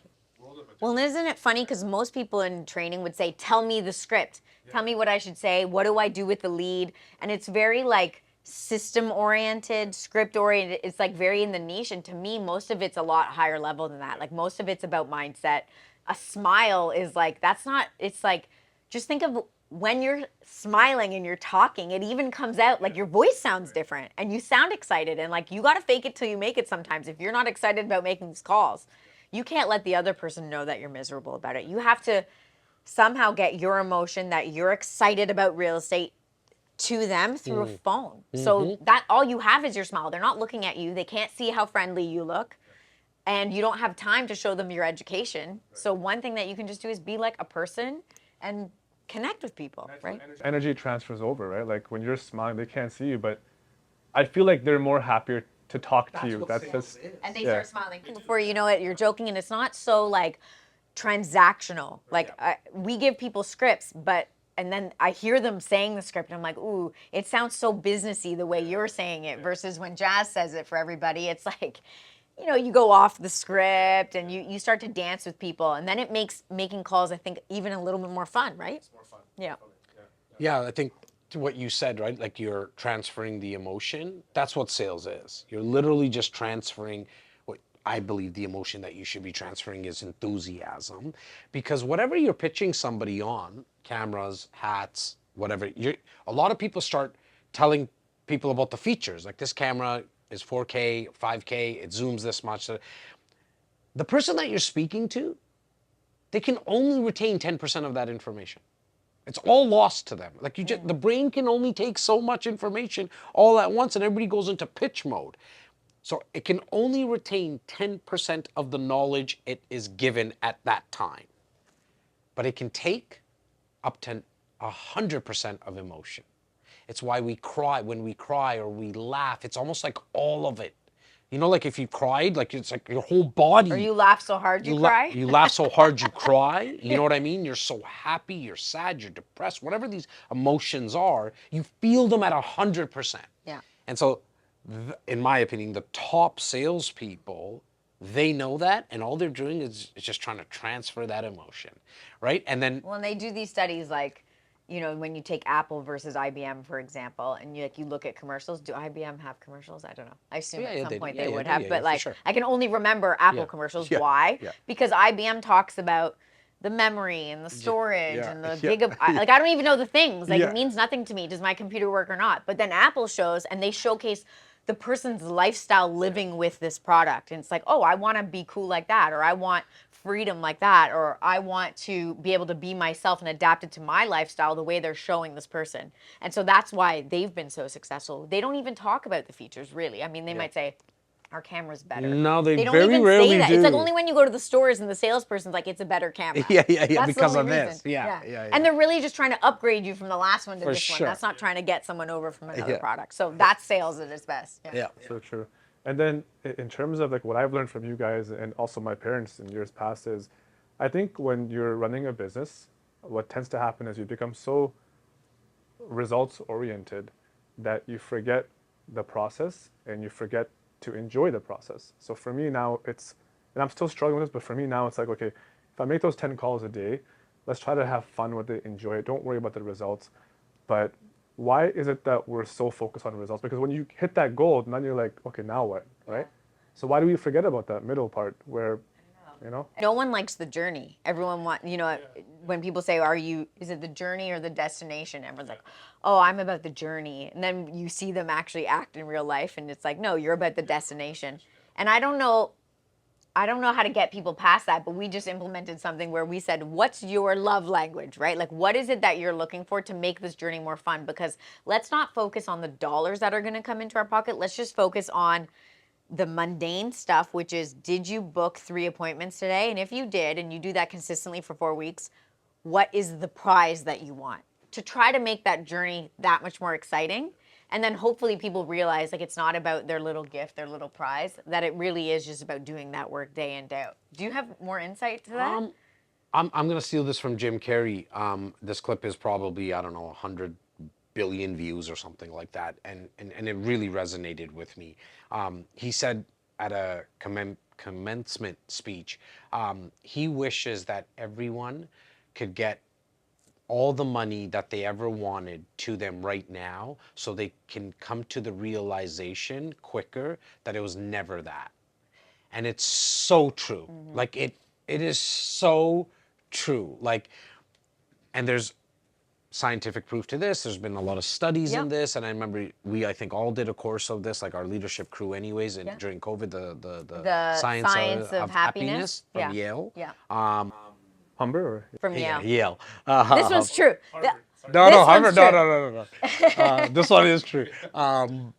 Well, isn't it funny? Because most people in training would say, tell me the script. Tell me what I should say. What do I do with the lead? And it's very like system oriented, script oriented. It's like very in the niche. And to me, most of it's a lot higher level than that. Like most of it's about mindset. A smile is like, that's not, it's like, just think of when you're smiling and you're talking, it even comes out like your voice sounds different and you sound excited. And like, you got to fake it till you make it sometimes. If you're not excited about making these calls, you can't let the other person know that you're miserable about it. You have to somehow get your emotion that you're excited about real estate to them through a phone. So that all you have is your smile. They're not looking at you. They can't see how friendly you look. And you don't have time to show them your education. So one thing that you can just do is be like a person and connect with people, right? Energy transfers over, right? Like when you're smiling, they can't see you, but I feel like they're more happier to talk to you. That's just, and they start smiling before you know it. You're joking, and it's not so like transactional. Like we give people scripts, and then I hear them saying the script, and I'm like, ooh, it sounds so businessy the way you're saying it. Versus when Jas says it for everybody, it's like, you go off the script and you start to dance with people, and then it makes making calls, I think, even a little bit more fun, right? It's more fun. Yeah. Yeah, I think to what you said, right? Like you're transferring the emotion. That's what sales is. You're literally just transferring what I believe the emotion that you should be transferring is enthusiasm. Because whatever you're pitching somebody on, cameras, hats, whatever, a lot of people start telling people about the features. Like this camera is 4K, 5K, it zooms this much. The person that you're speaking to, they can only retain 10% of that information. It's all lost to them. Like the brain can only take so much information all at once, and everybody goes into pitch mode. So it can only retain 10% of the knowledge it is given at that time. But it can take up to 100% of emotion. It's why we cry when we cry or we laugh. It's almost like all of it. Like if you cried, like it's like your whole body. Or you laugh so hard you cry. You laugh so hard you cry. You know what I mean? You're so happy, you're sad, you're depressed. Whatever these emotions are, you feel them at 100%. Yeah. And so, in my opinion, the top salespeople, they know that, and all they're doing is just trying to transfer that emotion, right? And then when they do these studies, like, when you take Apple versus IBM, for example, and you look at commercials. Do IBM have commercials? I don't know. I assume at some point they would have, but like, sure. I can only remember Apple commercials. Yeah. Why? Yeah. Because IBM talks about the memory and the storage and the gigabyte. Like, I don't even know the things. Like, it means nothing to me. Does my computer work or not? But then Apple shows, and they showcase the person's lifestyle living with this product. And it's like, oh, I want to be cool like that, or I want freedom like that, or I want to be able to be myself and adapt it to my lifestyle the way they're showing this person. And so that's why they've been so successful. They don't even talk about the features, really. I mean, they might say, our camera's better. No, they don't very even rarely say that. do. It's like only when you go to the stores and the salesperson's like, it's a better camera. Yeah, That's because the of only this. reason. Yeah. And they're really just trying to upgrade you from the last one to For this sure. one. That's not trying to get someone over from another Yeah. product. So that's sales at its best. Yeah. So true. And then in terms of like what I've learned from you guys and also my parents in years past is, I think when you're running a business, what tends to happen is you become so results oriented that you forget the process and you forget to enjoy the process. So for me now and I'm still struggling with this, but for me now it's like, okay, if I make those 10 calls a day, let's try to have fun with it, enjoy it, don't worry about the results. But why is it that we're so focused on results? Because when you hit that goal, then you're like, okay, now what, right? So why do we forget about that middle part where, No one likes the journey. Everyone when people say, is it the journey or the destination? Everyone's like, oh, I'm about the journey. And then you see them actually act in real life and it's like, no, you're about the destination. And I don't know, I don't know how to get people past that, but we just implemented something where we said, what's your love language, right? Like, what is it that you're looking for to make this journey more fun? Because let's not focus on the dollars that are going to come into our pocket. Let's just focus on the mundane stuff, which is, did you book 3 appointments today? And if you did, and you do that consistently for 4 weeks, what is the prize that you want? To try to make that journey that much more exciting. And then hopefully people realize, like, it's not about their little gift, their little prize, that it really is just about doing that work day in, day out. Do you have more insight to that? I'm going to steal this from Jim Carrey. This clip is probably, I don't know, 100 billion views or something like that. And it really resonated with me. He said at a commencement speech, he wishes that everyone could get all the money that they ever wanted to them right now, so they can come to the realization quicker that it was never that. And it's so true. Like it is so true. Like, and there's scientific proof to this. There's been a lot of studies in this, and I remember I think all did a course of this, like our leadership crew anyways, and during COVID, the science of happiness from Yale. Humber or? From Yale. Yale. This one's true. No, Harvard. No. This one is true.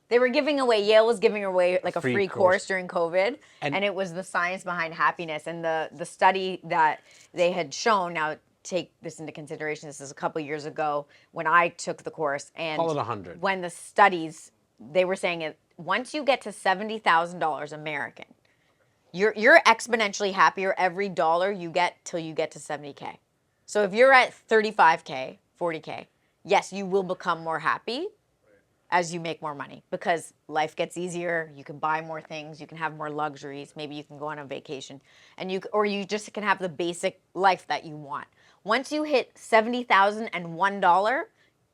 They were giving away, Yale was giving away like a Free free course. course during COVID, and it was the science behind happiness. And the study that they had shown, now take this into consideration, this is a couple years ago when I took the course. And Call it 100. when the studies, they were saying it, once you get to $70,000 American, you're exponentially happier every dollar you get till you get to 70K. So if you're at 35K, 40K, yes, you will become more happy as you make more money, because life gets easier. You can buy more things. You can have more luxuries. Maybe you can go on a vacation, and you just can have the basic life that you want. Once you hit $70,001,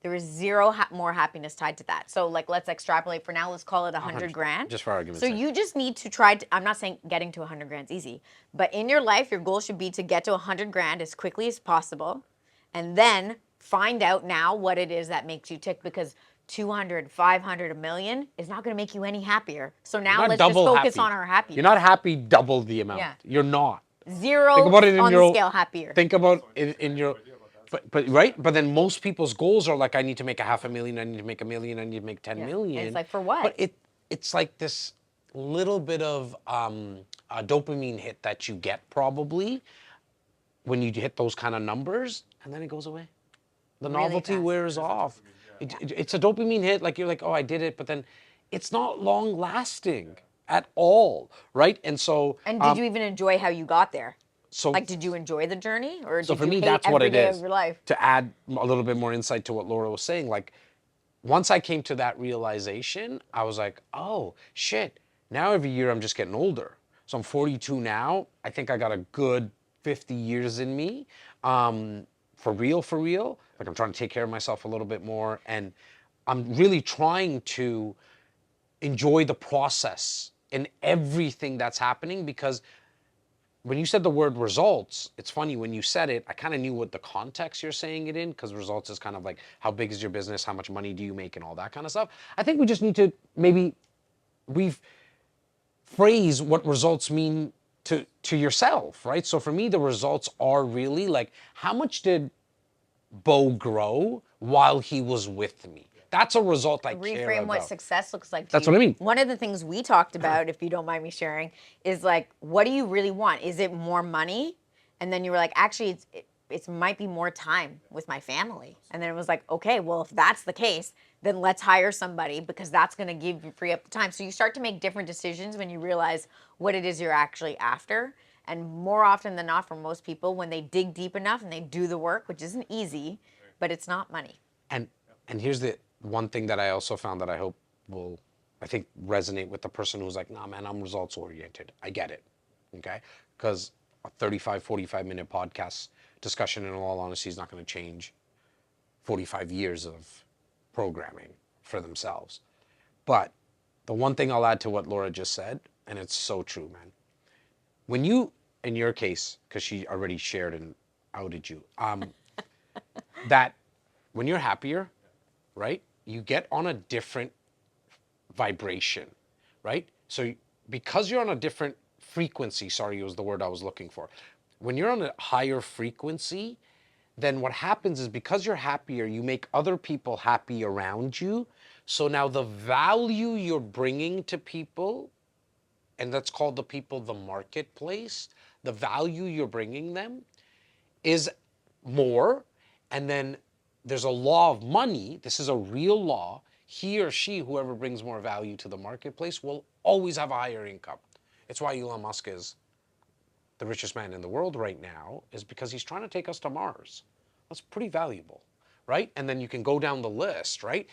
there is zero more happiness tied to that. So like, let's extrapolate for now. Let's call it 100 grand. Just for argument's So sake. you just need to try to, I'm not saying getting to 100 grand is easy, but in your life, your goal should be to get to 100 grand as quickly as possible, and then find out now what it is that makes you tick, because 200, 500, a million is not going to make you any happier. So now let's just focus on our happiness. You're not happy double the amount. Yeah. You're not. Zero Think about it in on your the scale happier. Think about it in your but right? But then most people's goals are like, I need to make $500,000, I need to make $1 million, I need to make 10 million. And it's like, for what? But it's like this little bit of a dopamine hit that you get probably when you hit those kind of numbers, and then it goes away. The Really novelty fast. wears off. It's a dopamine hit, like you're like, oh, I did it, but then it's not long lasting at all, right? And so And did you even enjoy how you got there? so Like, did you enjoy the journey, or did so for you me, hate that's what every it day is. of your life? To add a little bit more insight to what Laura was saying, like once I came to that realization, I was like, oh shit, now every year I'm just getting older. So I'm 42 now. I think I got a good 50 years in me. For real. Like, I'm trying to take care of myself a little bit more, and I'm really trying to enjoy the process in everything that's happening, because when you said the word results, it's funny, when you said it, I kind of knew what the context you're saying it in, because results is kind of like, how big is your business, how much money do you make, and all that kind of stuff. I think we just need to maybe rephrase what results mean to yourself, right? So for me, the results are really like, how much did Bo grow while he was with me? That's a result I care Reframe about. what success looks like to That's you. what I mean. One of the things we talked about, if you don't mind me sharing, is like, what do you really want? Is it more money? And then you were like, actually, it might be more time with my family. And then it was like, okay, well, if that's the case, then let's hire somebody, because that's going to free up the time. So you start to make different decisions when you realize what it is you're actually after. And more often than not, for most people, when they dig deep enough and they do the work, which isn't easy, but it's not money. And here's the one thing that I also found that I hope will, I think, resonate with the person who's like, nah, man, I'm results oriented. I get it, okay? Because a 35, 45-minute podcast discussion, in all honesty, is not going to change 45 years of programming for themselves. But the one thing I'll add to what Laura just said, and it's so true, man. When you, in your case, because she already shared and outed you, that when you're happier, right, you get on a different vibration, right? So because you're on a different frequency, sorry, was the word I was looking for. When you're on a higher frequency, then what happens is because you're happier, you make other people happy around you. So now the value you're bringing to people, and that's called the people, the marketplace, the value you're bringing them is more. And then there's a law of money. This is a real law. He or she, whoever brings more value to the marketplace, will always have a higher income. It's why Elon Musk is the richest man in the world right now, is because he's trying to take us to Mars. That's pretty valuable, right? And then you can go down the list, right?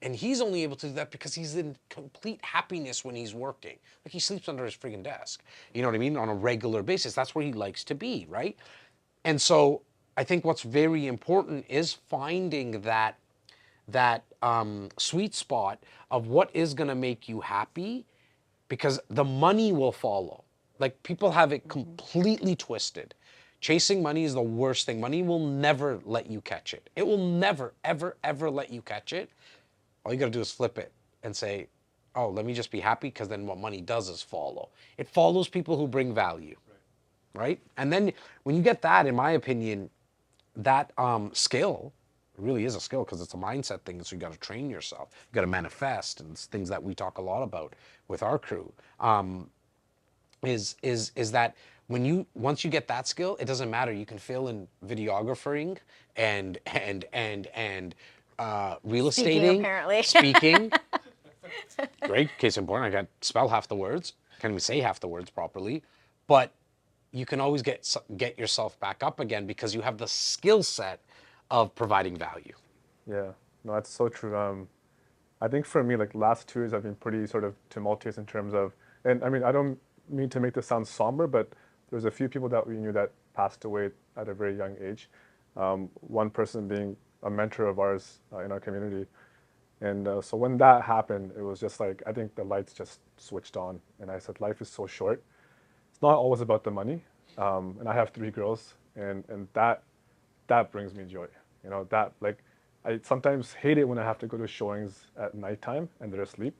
And he's only able to do that because he's in complete happiness when he's working. Like, he sleeps under his friggin' desk, you know what I mean? On a regular basis. That's where he likes to be, right? And so I think what's very important is finding that sweet spot of what is going to make you happy, because the money will follow. Like, people have it completely twisted. Chasing money is the worst thing. Money will never let you catch it. It will never, ever, ever let you catch it. All you got to do is flip it and say, oh, let me just be happy, because then what money does is follow. It follows people who bring value, right? And then when you get that, in my opinion, that skill, really is a skill, because it's a mindset thing. So you got to train yourself. You got to manifest, and it's things that we talk a lot about with our crew. Is that once you get that skill, it doesn't matter. You can fill in videographering and real estating, apparently. speaking. Great, case in point, I can't spell half the words, can't even say half the words properly, but you can always get yourself back up again because you have the skill set of providing value. Yeah, no, that's so true. I think for me, like, last 2 years have been pretty sort of tumultuous in terms of, and I mean, I don't mean to make this sound somber, but there's a few people that we knew that passed away at a very young age. One person being a mentor of ours in our community. And so when that happened, it was just like, I think the lights just switched on. And I said, life is so short. It's not always about the money. And I have 3 girls, and that brings me joy. You know, that, like, I sometimes hate it when I have to go to showings at nighttime and they're asleep,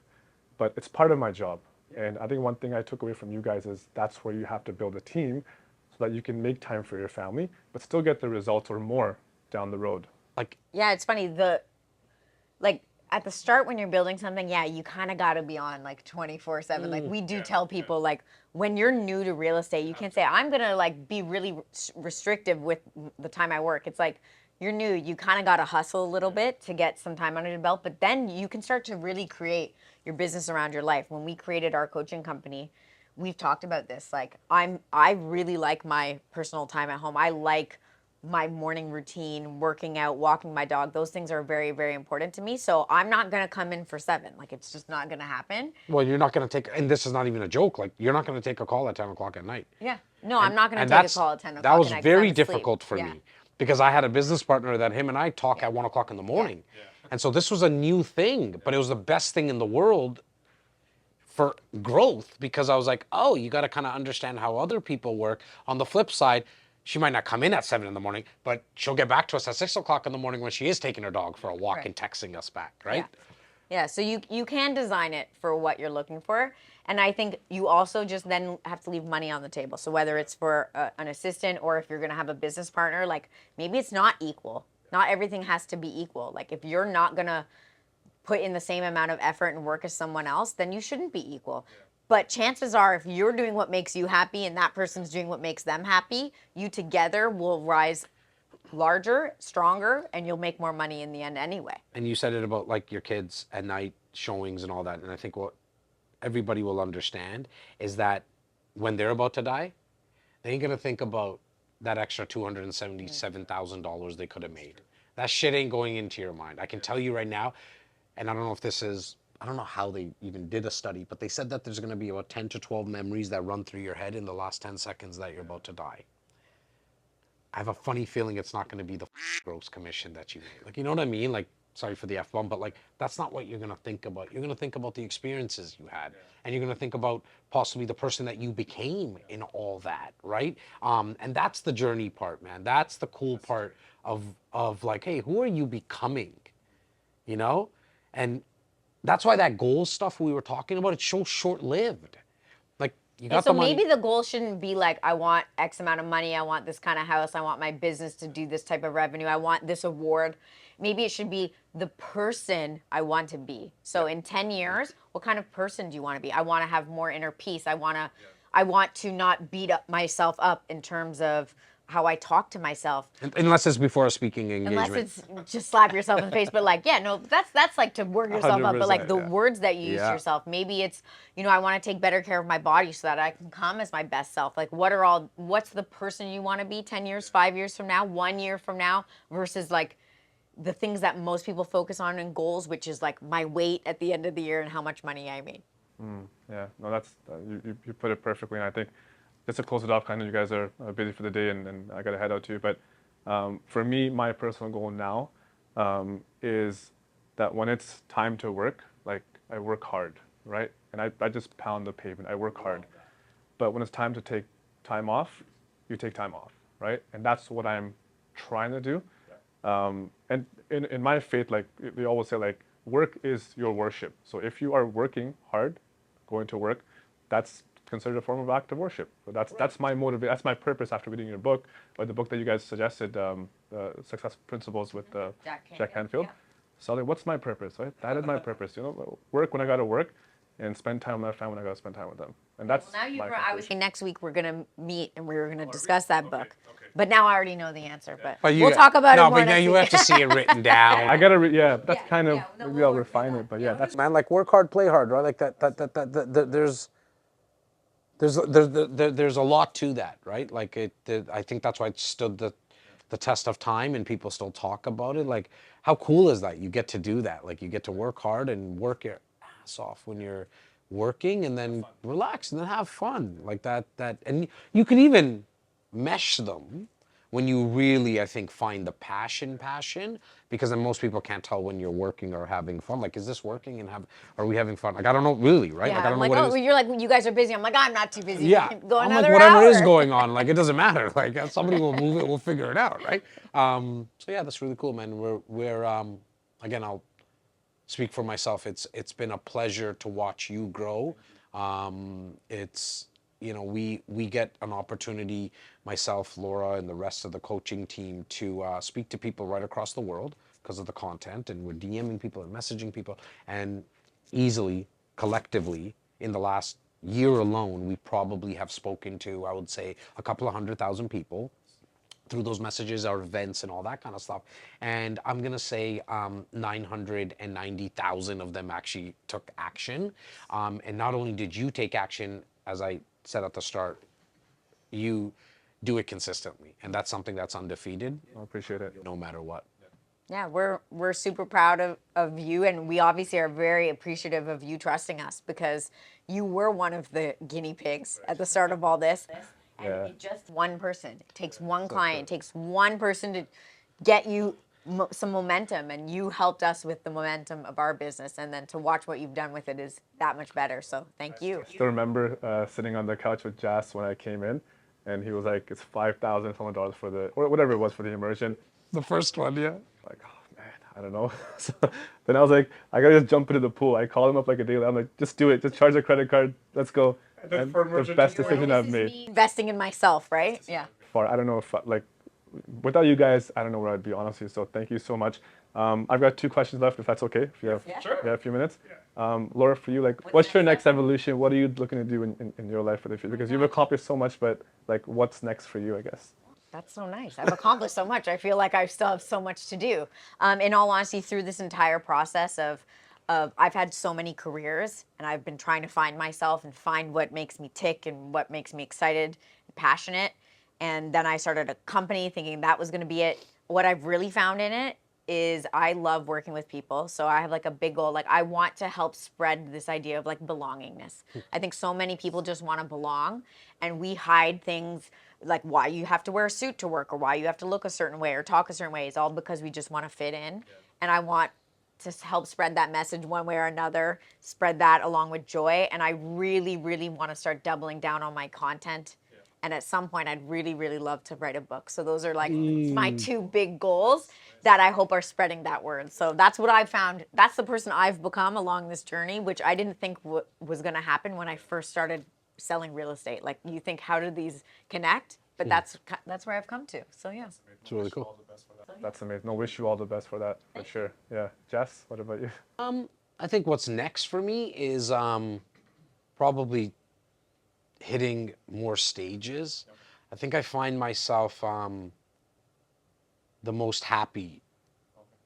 but it's part of my job. And I think one thing I took away from you guys is that's where you have to build a team so that you can make time for your family, but still get the results or more down the road. Like, Yeah, it's funny. Like, at the start when you're building something, yeah, you kind of got to be on like 24/7. Like, we do tell people, like, when you're new to real estate, you can't say, I'm going to like be really restrictive with the time I work. It's like, you're new, you kind of got to hustle a little bit to get some time under your belt, but then you can start to really create your business around your life. When we created our coaching company, we've talked about this. Like, I really like my personal time at home. I like my morning routine, working out, walking my dog. Those things are very, very important to me. So I'm not going to come in for 7. Like, it's just not going to happen. well, you're not going to take, and this is not even a joke, like, you're not going to take a call at 10 o'clock at night. Yeah. No, I'm not going And to take a call at 10 o'clock that was at night 'cause very I'm asleep. difficult for Yeah. me, because I had a business partner that him and I talk at 1 o'clock in the morning. And so this was a new thing, but it was the best thing in the world for growth, because I was like, oh, you got to kind of understand how other people work. On the flip side, she might not come in at 7 in the morning, but she'll get back to us at 6 o'clock in the morning when she is taking her dog for a walk and texting us back, right? Yeah, so you can design it for what you're looking for. And I think you also just then have to leave money on the table. So whether it's for an assistant or if you're going to have a business partner, like, maybe it's not equal. Not everything has to be equal. Like, if you're not going to put in the same amount of effort and work as someone else, then you shouldn't be equal. But chances are, if you're doing what makes you happy and that person's doing what makes them happy, you together will rise larger, stronger, and you'll make more money in the end anyway. And you said it about, like, your kids at night showings and all that. And I think what everybody will understand is that when they're about to die, they ain't going to think about that extra $277,000 they could have made. That shit ain't going into your mind. I can tell you right now, and I don't know if this is, I don't know how they even did a study, but they said that there's going to be about 10 to 12 memories that run through your head in the last 10 seconds that you're about to die. I have a funny feeling it's not going to be the gross commission that you made. Like, you know what I mean? Like, sorry for the F-bomb, but like, that's not what you're going to think about. You're going to think about the experiences you had. And you're going to think about possibly the person that you became in all that, right? And that's the journey part, man. That's the cool part of like, hey, who are you becoming? You know? And that's why that goal stuff we were talking about, it's so short-lived. Like, You Yeah, got so the money. maybe the goal shouldn't be like, I want X amount of money, I want this kind of house, I want my business to do this type of revenue, I want this award. Maybe it should be the person I want to be. So in 10 years, what kind of person do you want to be? I want to have more inner peace. I want to not beat up myself up in terms of how I talk to myself. Unless it's before a speaking Unless engagement. it's just slap yourself in the face, but like, yeah, no, that's like to work yourself up. But like 100%, the yeah. words that you use to Yeah. yourself, maybe it's, I want to take better care of my body so that I can come as my best self. Like, what's the person you want to be 10 years, 5 years from now, 1 year from now, versus like the things that most people focus on in goals, which is like my weight at the end of the year and how much money I made. Yeah, no, that's you put it perfectly, and I think just to close it off, I know you guys are busy for the day, and I got to head out too. But for me, my personal goal now is that when it's time to work, like I work hard, right? And I just pound the pavement. I work hard. But when it's time to take time off, you take time off, right? And that's what I'm trying to do. And in my faith, like they always say, like work is your worship. So if you are working hard, going to work, that's considered a form of act of worship. So that's my motivation. That's my purpose after reading your book, or the book that you guys suggested, Success Principles with Jack Canfield. Yeah. So like, what's my purpose? Right? That is my purpose. Work when I gotta work, and spend time with my family when I gotta spend time with them. And that's Now my I was conclusion. next week we're gonna meet and we were gonna discuss that book. But now I already know the answer. But you we'll talk about it no, more but now next you week. have to see it written down. I gotta yeah. That's kind of no, maybe we'll I'll work through refine that. it, but yeah, that's Man, like work hard, play hard, right? Like there's a lot to that, right? Like I think that's why it stood the test of time and people still talk about it. Like how cool is that? You get to do that. Like you get to work hard and work your ass off when you're working, and then relax and then have fun. Like that and you can even mesh them when you really, I think, find the passion, because then most people can't tell when you're working or having fun. Like, is this working and are we having fun? Like, I don't know really, right? Yeah, Like, I don't I'm know like, what it oh, is. you're like, you guys are busy. I'm like, I'm not too busy. Yeah, We can go I'm like, another whatever hour. is going on, like, it doesn't matter. Like, somebody will move it, we'll figure it out, right? So yeah, that's really cool, man. We're again, I'll speak for myself. It's been a pleasure to watch you grow. It's we get an opportunity, myself, Laura, and the rest of the coaching team, to speak to people right across the world because of the content, and we're DMing people and messaging people, and easily, collectively, in the last year alone, we probably have spoken to, I would say, a couple of 100,000 people through those messages, our events, and all that kind of stuff. And I'm gonna say 990,000 of them actually took action. And not only did you take action, as I said at the start, you do it consistently, and that's something that's undefeated, I appreciate it. no matter what. Yeah, we're super proud of you, and we obviously are very appreciative of you trusting us because you were one of the guinea pigs at the start of all this. And Yeah. it just one person. It takes one client. It takes one person to get you some momentum, and you helped us with the momentum of our business, and then to watch what you've done with it is that much better. So thank you. Still remember sitting on the couch with Jas when I came in, and he was like, "It's $5,000 for the or whatever it was for the immersion." The first one, yeah. Like, oh man, I don't know. So then I was like, I gotta just jump into the pool. I called him up like a day later. I'm like, just do it. Just charge a credit card. Let's go. And the best decision I've made. Investing in myself, right? Yeah. Far, I don't know if like without you guys, I don't know where I'd be, honestly. So thank you so much. I've got 2 questions left, if that's okay. If you have, a few minutes. Laura, for you, like, what's your next evolution? What are you looking to do in your life for the future? Because you've accomplished so much, but like, what's next for you, I guess? That's so nice. I've accomplished so much. I feel like I still have so much to do. In all honesty, through this entire process of I've had so many careers, and I've been trying to find myself and find what makes me tick and what makes me excited and passionate. And then I started a company thinking that was going to be it. What I've really found in it is I love working with people. So I have like a big goal. Like I want to help spread this idea of like belongingness. I think so many people just want to belong, and we hide things like why you have to wear a suit to work or why you have to look a certain way or talk a certain way. It's all because we just want to fit in. And I want to help spread that message one way or another, spread that along with joy. And I really, really want to start doubling down on my content. And at some point, I'd really, really love to write a book. So those are like my 2 big goals that I hope are spreading that word. So that's what I've found. That's the person I've become along this journey, which I didn't think was going to happen when I first started selling real estate. Like you think, how do these connect? But that's where I've come to. So yeah. It's really cool. That's amazing. No, wish you all the best for that, for sure. Yeah. Jess, what about you? I think what's next for me is probably hitting more stages. I think I find myself the most happy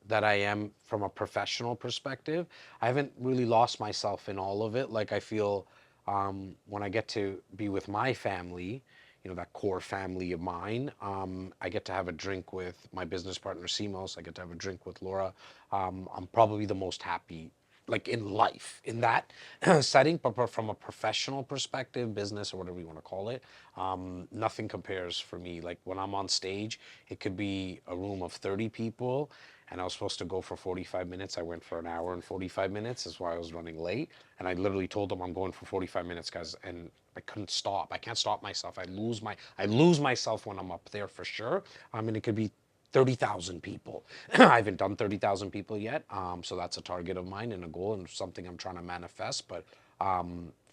that I am from a professional perspective. I haven't really lost myself in all of it. Like I feel when I get to be with my family, you know, that core family of mine, I get to have a drink with my business partner, Simos. I get to have a drink with Laura. I'm probably the most happy like in life in that setting, but from a professional perspective, business or whatever you want to call it, nothing compares for me. Like when I'm on stage, it could be a room of 30 people and I was supposed to go for 45 minutes. I went for an hour and 45 minutes. That's why I was running late. And I literally told them I'm going for 45 minutes, guys. And I couldn't stop. I can't stop myself. I lose myself when I'm up there for sure. I mean, it could be 30,000 people. I haven't done 30,000 people yet. So that's a target of mine and a goal and something I'm trying to manifest. But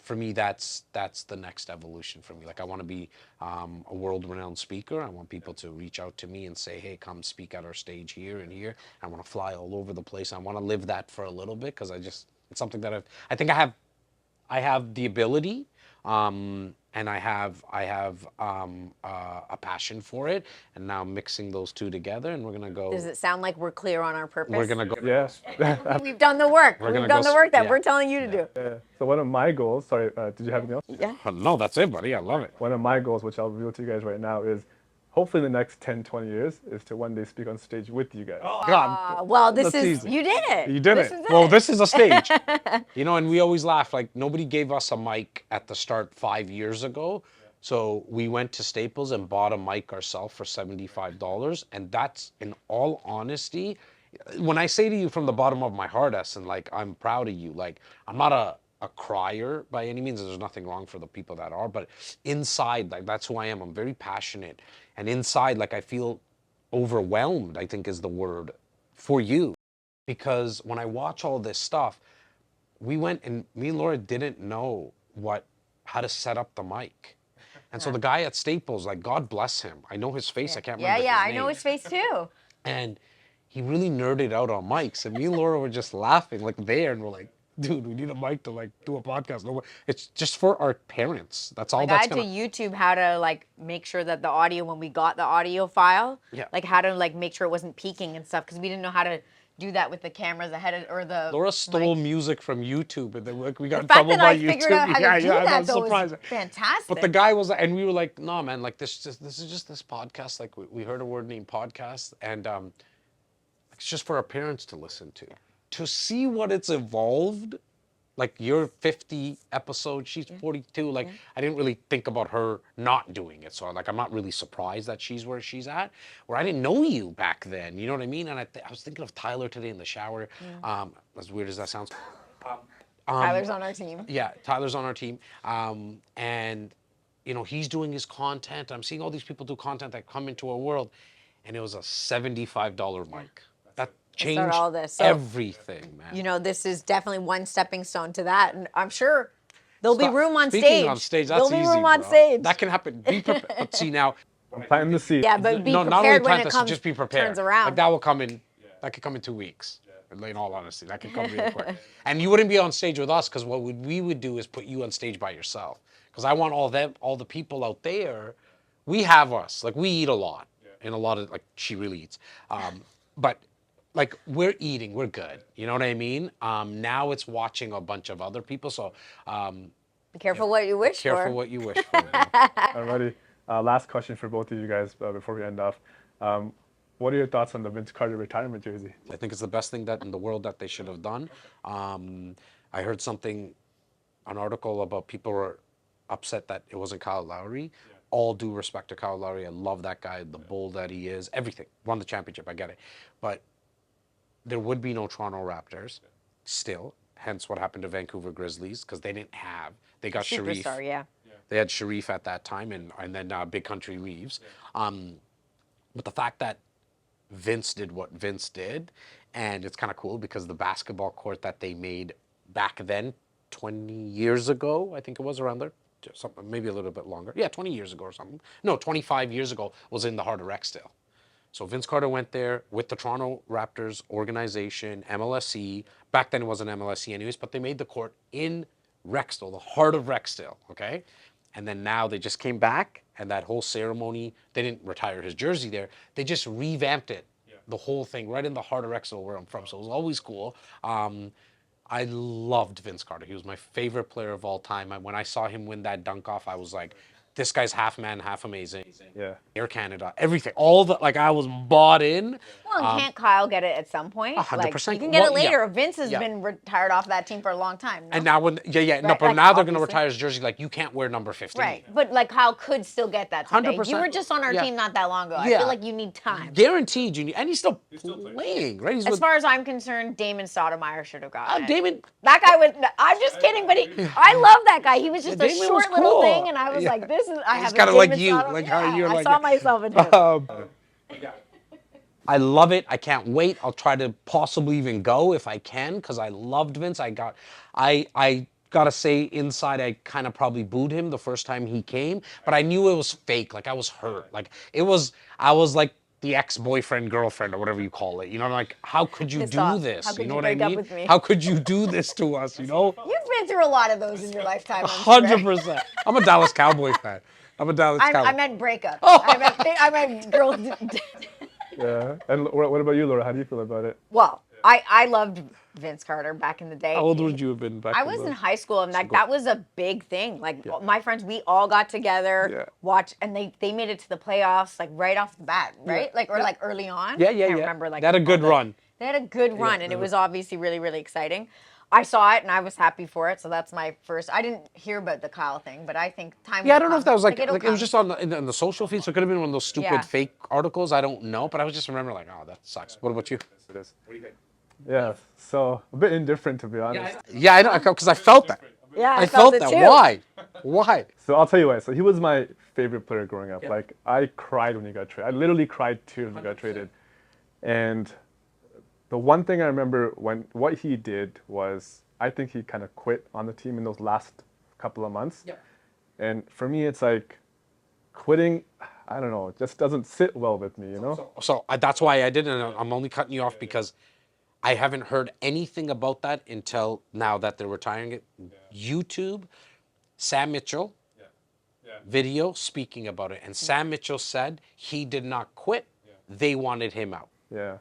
for me, that's the next evolution for me. Like I want to be a world-renowned speaker. I want people to reach out to me and say, hey, come speak at our stage here and here. I want to fly all over the place. I want to live that for a little bit because it's something that I think I have the ability, and I have a passion for it, and now mixing those two together, and we're gonna go. Does it sound like we're clear on our purpose? We're gonna go. Yes. We've done the work. We're We've gonna done go the work that yeah. we're telling you to do. Yeah. So one of my goals, sorry, did you have anything else? Yeah. No, that's it, buddy. I love it. One of my goals, which I'll reveal to you guys right now, is hopefully in the next 10, 20 years, is to one day speak on stage with you guys. God, Well, this That's is easy. you did it. you did This it. is Well, this is a stage, you know, and we always laugh. Like nobody gave us a mic at the start 5 years ago. So we went to Staples and bought a mic ourselves for $75. And that's, in all honesty, when I say to you from the bottom of my heart, Ahsan, like, I'm proud of you. Like, I'm not a crier by any means. There's nothing wrong for the people that are. But inside, like, that's who I am. I'm very passionate. And inside, like, I feel overwhelmed, I think is the word, for you. Because when I watch all this stuff, we went and me and Laura didn't know how to set up the mic. And so the guy at Staples, like, God bless him. I know his face. I can't remember Yeah, his I name. know his face too. And he really nerded out on mics. And me and Laura were just laughing, like, there. And we're like, dude, we need a mic to, like, do a podcast. No, it's just for our parents. That's all Like I that's had going to YouTube how to like make sure that the audio, when we got the audio file, Yeah. like how to like make sure it wasn't peaking and stuff, because we didn't know how to do that with the cameras ahead of, or the. Laura stole mic. music from YouTube, and then we got in The fact trouble that by I YouTube. figured out how to do that, I'm though, was surprised. fantastic. But the guy was, and we were like, no, man, like this is just this podcast. Like we heard a word named podcast, and it's just for our parents to listen to. To see what it's evolved, like you're 50 episodes, she's 42. Like I didn't really think about her not doing it, so like I'm not really surprised that she's where she's at. Where I didn't know you back then, you know what I mean? And I was thinking of Tyler today in the shower. As weird as that sounds. Tyler's on our team. Yeah, Tyler's on our team, and you know he's doing his content. I'm seeing all these people do content that come into our world, and it was a $75 mic. That changed all this. So, everything, man. You know, this is definitely one stepping stone to that, and I'm sure there'll be room on Speaking stage. on stage, that's there'll be easy, room on bro. stage. That can happen. Be prepared. But see now, I'm planting the seed. Yeah, but be not only prepared when plant it this, comes. just be prepared. Turns around. Like that will come in. That could come in 2 weeks. In all honesty, that could come really quick. And you wouldn't be on stage with us because what we would do is put you on stage by yourself. Because I want all the people out there. We have us. Like we eat a lot, and a lot of like she really eats. But like we're eating, we're good. You know what I mean? Now it's watching a bunch of other people. So Be careful what you wish for. careful what you wish for. Alrighty. Last question for both of you guys before we end off. What are your thoughts on the Vince Carter retirement jersey? I think it's the best thing that in the world that they should have done. I heard an article about people were upset that it wasn't Kyle Lowry. Yeah. All due respect to Kyle Lowry. I love that guy, the bull that he is, everything. Won the championship, I get it. But there would be no Toronto Raptors still, hence what happened to Vancouver Grizzlies, because they didn't have, they got Sharif. Superstar, yeah. They had Sharif at that time, and then Big Country Reeves. But the fact that Vince did what Vince did, and it's kind of cool because the basketball court that they made back then, 20 years ago, I think it was around there, maybe a little bit longer. Yeah, 20 years ago or something. No, 25 years ago was in the heart of Rexdale. So Vince Carter went there with the Toronto Raptors organization, MLSE. Back then it wasn't MLSE anyways, but they made the court in Rexdale, the heart of Rexdale, okay? And then now they just came back, and that whole ceremony, they didn't retire his jersey there. They just revamped it, the whole thing, right in the heart of Rexdale where I'm from. So it was always cool. I loved Vince Carter. He was my favorite player of all time. When I saw him win that dunk off, I was like, this guy's half man, half amazing. Yeah. Air Canada, everything, all the, like, I was bought in. Well, and can't Kyle get it at some point? 100%. Like, you can get it Well, yeah. later. Vince has Yeah. been retired off that team for a long time. No? And now when, no, Right, but like, now they're going to obviously. retire his jersey. Like, you can't wear number 15. Right, but like Kyle could still get that today. 100%. You were just on our Yeah. team not that long ago. I Yeah. feel like you need time. Guaranteed you need, and he's still playing, right? He's As with, far as I'm concerned, Damon Stoudemire should have gotten it. Damon. That guy was. I'm just kidding, but I love that guy. He was just a Damon was short little cool. thing, and I was Yeah. like, "This is." I He's have kinda a like Damon you, Stoudemire. like how you're I like saw it. myself in him. I love it. I can't wait. I'll try to possibly even go if I can, because I loved Vince. I gotta say, inside, I kind of probably booed him the first time he came, but I knew it was fake. Like, I was hurt. Like, I was like the ex-boyfriend, girlfriend, or whatever you call it. You know, like, how could you Pissed do off. this? How could You know you what I break up mean? with me? How could you do this to us? You know? You've been through a lot of those in your lifetime. I'm sure. 100%. I'm a Dallas Cowboy fan. I'm a Dallas Cowboy. I meant breakup. I meant girls. Yeah. And what about you, Laura? How do you feel about it? Well, I loved Vince Carter back in the day. How old would you have been back I in was the- in high school, and that was a big thing. Like, my friends, we all got together, Yeah. watched, and they made it to the playoffs, like, right off the bat, right? Like, or like early on. Yeah, I can't remember, like, They had a good all the- run. They had a good run, and it was obviously really, really exciting. I saw it, and I was happy for it, so that's my first. I didn't hear about the Kyle thing, but I think time Yeah, I will don't know if come. that was like it'll it was come. just on in the social feed, so it could have been one of those stupid Yeah. fake articles. I don't know, but I was just remember like, oh, that sucks. What about you? It is. What do you think? Yeah. So a bit indifferent, to be honest. Yeah, I know, because I felt that. Yeah, I felt it that. too. Why? Why? So I'll tell you why. So he was my favorite player growing up. Like, I cried when he got traded. I literally cried tears when he got traded. And the one thing I remember what he did was, I think he kind of quit on the team in those last couple of months. Yep. And for me, it's like quitting, I don't know, it just doesn't sit well with me, you know? So that's why I did, and I'm only cutting you off because I haven't heard anything about that until now that they're retiring it. YouTube, Sam Mitchell, video speaking about it, and Sam Mitchell said he did not quit. They wanted him out. Yeah.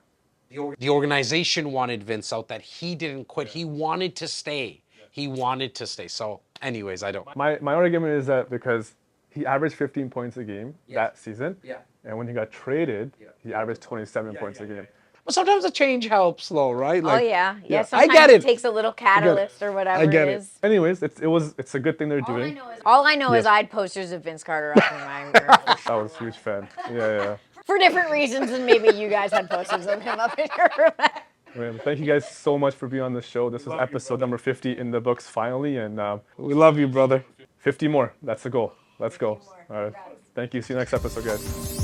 The organization wanted Vince out, that he didn't quit. He wanted to stay. He wanted to stay. So anyways, I don't. My argument is that because he averaged 15 points a game that season, and when he got traded, he averaged 27 points a game. But sometimes a change helps, though, right? Oh Like, yeah. yeah. Sometimes I get it. takes a little catalyst or whatever I get it it. is. Anyways, it's a good thing they're doing. All I know is Yeah. I had posters of Vince Carter up in my room I was a huge fan. Yeah. for different reasons, and maybe you guys had posters of him up in your room. Man, thank you guys so much for being on the show. This was episode number 50 in the books finally, and we love you, brother. 50 more. That's the goal. Let's go. All right. Thank you. See you next episode, guys.